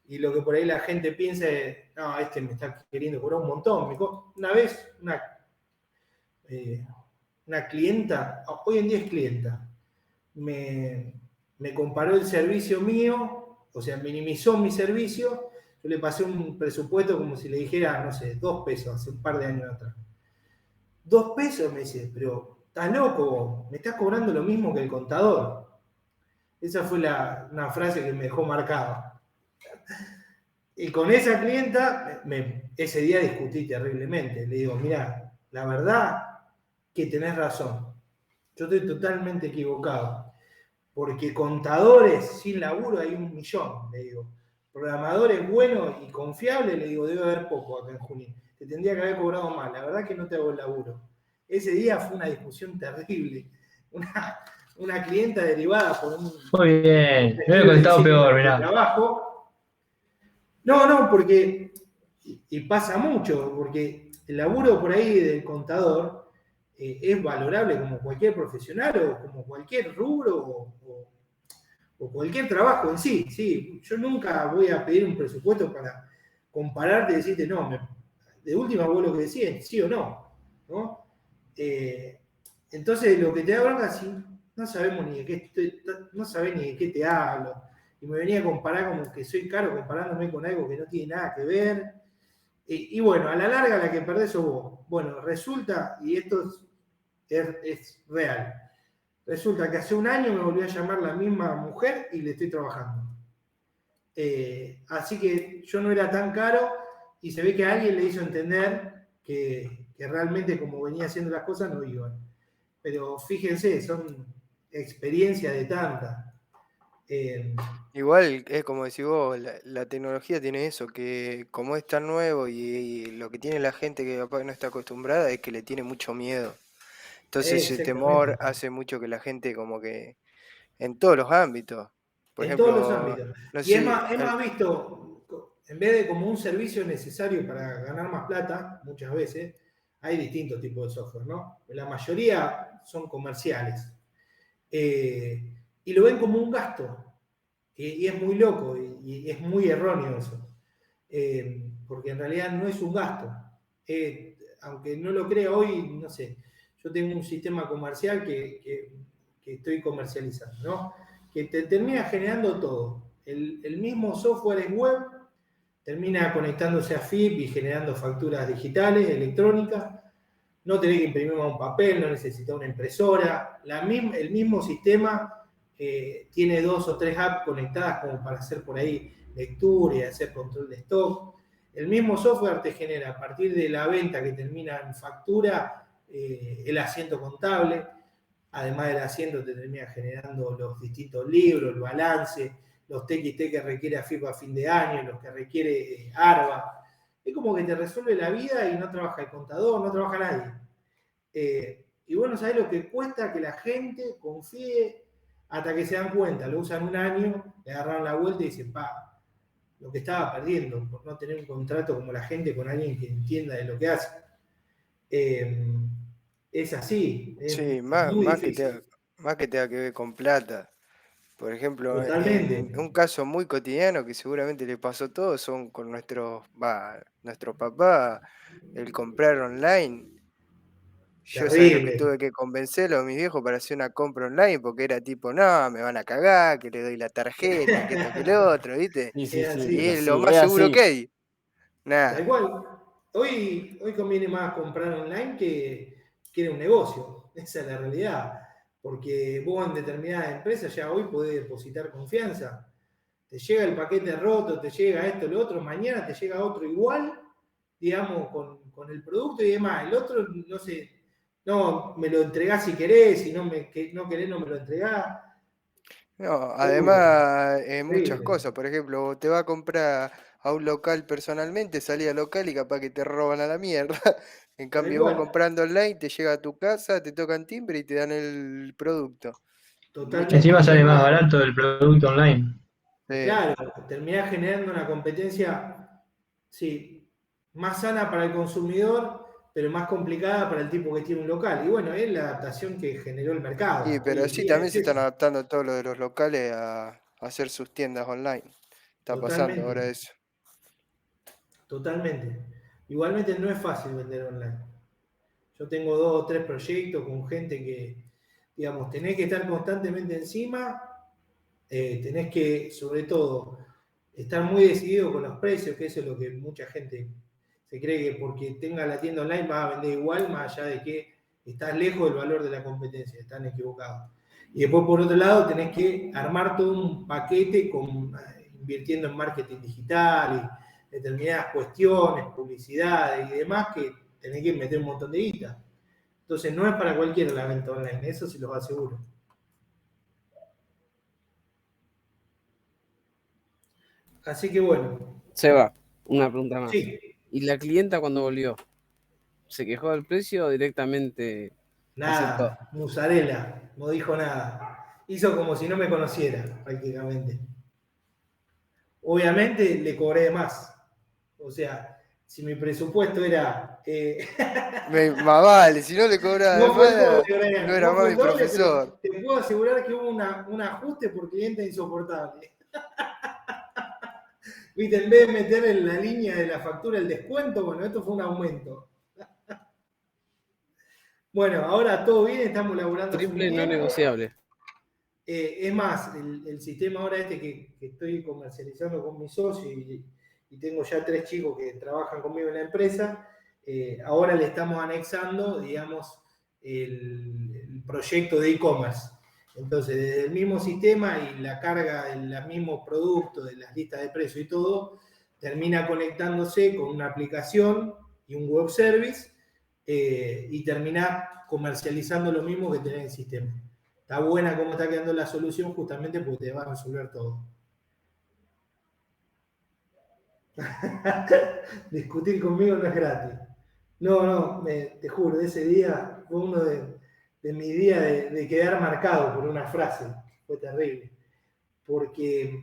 y lo que por ahí la gente piensa es, no, este me está queriendo cobrar un montón. Una vez, una clienta, hoy en día es clienta, me comparó el servicio mío, o sea, minimizó mi servicio, yo le pasé un presupuesto como si le dijera, no sé, 2 pesos, hace un par de años atrás. 2 pesos, me dice, pero estás loco, me estás cobrando lo mismo que el contador. Esa fue una frase que me dejó marcada. Y con esa clienta, ese día discutí terriblemente. Le digo, mira, la verdad que tenés razón. Yo estoy totalmente equivocado. Porque contadores sin laburo hay 1.000.000, le digo. Programadores buenos y confiables, le digo, debe haber poco acá en Junín. Te tendría que haber cobrado más. La verdad que no te hago el laburo. Ese día fue una discusión terrible. Una clienta derivada por un muy bien. Me hubiera estudio de contado diseño peor, de mirá. trabajo. No, porque, y pasa mucho, porque el laburo por ahí del contador es valorable como cualquier profesional o como cualquier rubro o cualquier trabajo en sí. Sí, yo nunca voy a pedir un presupuesto para compararte y decirte, no, de última vos lo que decís, sí o no. ¿No? Entonces lo que te da bronca, si no sabemos ni de qué no sabés ni de qué te hablo. Y me venía a comparar como que soy caro comparándome con algo que no tiene nada que ver. Y bueno, a la larga la que perdés sos vos. Bueno, resulta, y esto es real, Resulta que hace un año me volvió a llamar la misma mujer y le estoy trabajando. Así que yo no era tan caro y se ve que alguien le hizo entender que realmente como venía haciendo las cosas no iban. Pero fíjense, son experiencias de tantas. Igual es como decís vos, la tecnología tiene eso, que como es tan nuevo y lo que tiene la gente que capaz no está acostumbrada es que le tiene mucho miedo. Entonces ese temor Exactamente. hace mucho que la gente como que en todos los ámbitos, por En todos los ejemplo, ámbitos. no Y sé, hemos visto, en vez de como un servicio necesario para ganar más plata, muchas veces, hay distintos tipos de software, ¿no? La mayoría son comerciales. Y lo ven como un gasto. Y es muy loco y es muy erróneo eso. Porque en realidad no es un gasto. Aunque no lo crea hoy, no sé, yo tengo un sistema comercial que estoy comercializando, ¿no? Que te termina generando todo. El mismo software en web termina conectándose a FIP y generando facturas digitales, electrónicas. No tenés que imprimir más un papel, no necesitas una impresora. El mismo sistema tiene 2 o 3 apps conectadas como para hacer por ahí lectura y hacer control de stock. El mismo software te genera a partir de la venta que termina en factura el asiento contable. Además del asiento te termina generando los distintos libros, el balance, los TXT que requiere AFIP a fin de año, los que requiere ARBA. Es como que te resuelve la vida y no trabaja el contador, no trabaja nadie. Y bueno, ¿sabés lo que cuesta que la gente confíe hasta que se dan cuenta? Lo usan un año, le agarraron la vuelta y dicen, lo que estaba perdiendo por no tener un contrato como la gente con alguien que entienda de lo que hace. Es así, es sí, muy difícil. más que tenga que ver con plata. Por ejemplo, en Totalmente. un caso muy cotidiano que seguramente le pasó a todos, son con nuestro papá, el comprar online. Yo sabés lo que Terrible. tuve que convencerlo a mis viejos para hacer una compra online, porque era tipo, no, me van a cagar, que le doy la tarjeta, que esto, que lo otro, ¿viste? Sí, sí, Es sí, Y así. pero es lo sí, más es seguro que así. hay. Tal Nada. cual. Hoy conviene más comprar online que un negocio. Esa es la realidad. Porque vos en determinadas empresas ya hoy podés depositar confianza. Te llega el paquete roto, te llega esto, lo otro, mañana te llega otro igual, digamos, con el producto y demás. El otro, no sé, no, me lo entregás si querés, si no, no querés, no me lo entregás. No, Uy, además, en muchas terrible. cosas, por ejemplo, te va a comprar a un local personalmente, salís al local y capaz que te roban a la mierda. En Tal cambio, vos cual. comprando online, te llega a tu casa, te tocan timbre y te dan el producto. En muchas Totalmente. Encima cosas sale más pasa. barato el producto online. Sí. Claro, terminás generando una competencia, sí, más sana para el consumidor, pero más complicada para el tipo que tiene un local. Y bueno, es la adaptación que generó el Y mercado. Hoy pero en sí, día también es se están eso. adaptando todos los de los locales a hacer sus tiendas online. Está pasando ahora Totalmente, eso. totalmente. Igualmente no es fácil vender online. Yo tengo 2 o 3 proyectos con gente que, digamos, tenés que estar constantemente encima, tenés que, sobre todo, estar muy decidido con los precios, que eso es lo que mucha gente se cree que porque tenga la tienda online vas a vender igual, más allá de que estás lejos del valor de la competencia, están equivocados. Y después, por otro lado, tenés que armar todo un paquete invirtiendo en marketing digital y determinadas cuestiones, publicidades y demás, que tenés que meter un montón de guita. Entonces, no es para cualquiera la venta online, eso sí lo aseguro. Así que bueno, Seba, una pregunta más. sí, ¿Y la clienta cuando volvió? ¿Se quejó del precio o directamente aceptó? nada, musarela, no dijo nada. Hizo como si no me conociera, prácticamente. Obviamente le cobré más. O sea, si mi presupuesto era. Más vale, si no le cobraba de No fue el más, doble, no Brian, era no más fue mi el doble, pero profesor. te puedo asegurar que hubo un ajuste por cliente insoportable. Viste, en vez de meter en la línea de la factura el descuento, bueno, esto fue un aumento. Bueno, ahora todo bien, estamos laburando hace un Triple no tiempo. negociable. Es más, el sistema ahora que estoy comercializando con mi socio y tengo ya 3 chicos que trabajan conmigo en la empresa, ahora le estamos anexando, digamos, el proyecto de e-commerce. Entonces, desde el mismo sistema y la carga de los mismos productos, de las listas de precios y todo, termina conectándose con una aplicación y un web service y termina comercializando lo mismo que tenés en el sistema. Está buena cómo está quedando la solución justamente porque te va a resolver todo. Discutir conmigo no es gratis. No, te juro, ese día fue uno de mis días de quedar marcado por una frase. Fue terrible. Porque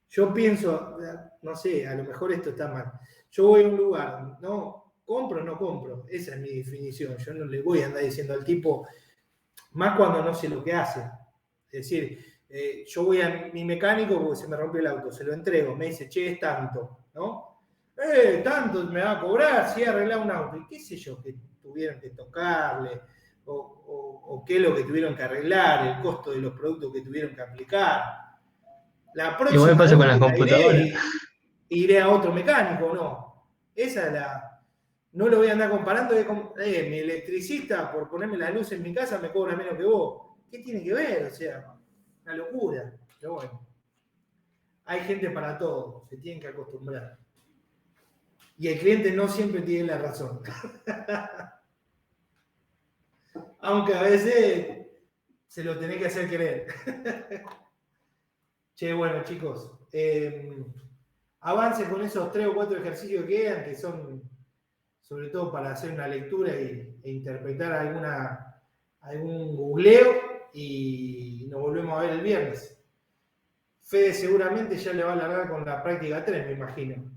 yo pienso, no sé, a lo mejor esto está mal. Yo voy a un lugar, ¿no? ¿Compro o no compro? Esa es mi definición. Yo no le voy a andar diciendo al tipo, más cuando no sé lo que hace. Es decir, yo voy a mi mecánico porque se me rompió el auto, se lo entrego, me dice, che, es tanto, ¿no? Tanto me va a cobrar si he arreglado un auto. Y qué sé yo, que tuvieron que tocarle, o qué es lo que tuvieron que arreglar, el costo de los productos que tuvieron que aplicar. La próxima Igual pasa con vez las computadoras. iré a otro mecánico, ¿no? Esa es la... No lo voy a andar comparando, mi electricista por ponerme la luz en mi casa me cobra menos que vos. ¿Qué tiene que ver? O sea, una locura. Pero bueno, hay gente para todo, se tienen que acostumbrar. Y el cliente no siempre tiene la razón. Aunque a veces se lo tenés que hacer querer. Che, bueno, chicos, avance con esos 3 o 4 ejercicios que quedan, que son sobre todo para hacer una lectura e interpretar algún googleo, y nos volvemos a ver el viernes. Fede seguramente ya le va a largar con la práctica 3, me imagino.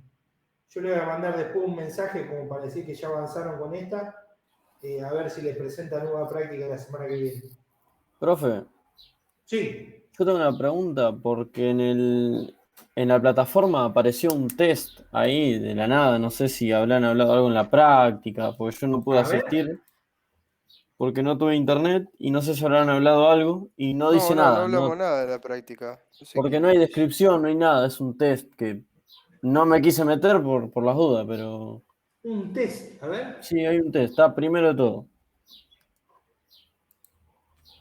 Yo le voy a mandar después un mensaje como para decir que ya avanzaron con esta, a ver si les presenta nueva práctica la semana que viene. Profe. Sí. Yo tengo una pregunta, porque en la plataforma apareció un test ahí de la nada, no sé si habrán hablado algo en la práctica, porque yo no pude asistir, porque no tuve internet, y no sé si habrán hablado algo, y no dice No nada. hablamos nada de la práctica. No sé Porque qué. no hay descripción, no hay nada, es un test que no me quise meter por las dudas, pero... Un test, a ver. Sí, hay un test, está primero de todo.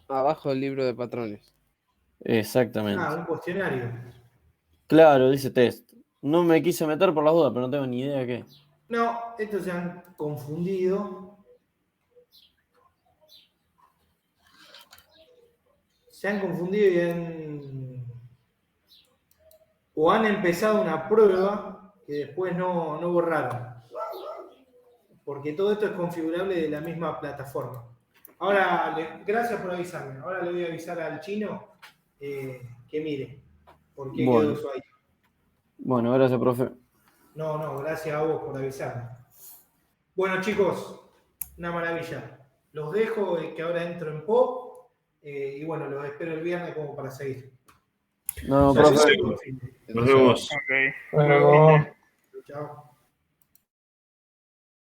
Abajo del libro de patrones. Exactamente. Un cuestionario. Claro, dice test. No me quise meter por las dudas, pero no tengo ni idea qué. No, estos se han confundido. Se han confundido y han empezado una prueba que después no borraron. Porque todo esto es configurable de la misma plataforma. Ahora, gracias por avisarme. Ahora le voy a avisar al chino que mire por qué quedó eso ahí. Bueno, gracias, profe. No, gracias a vos por avisarme. Bueno, chicos, una maravilla. Los dejo, que ahora entro en POP, y bueno, los espero el viernes como para seguir. No, profe. Nos vemos. Ok. Bueno, chao.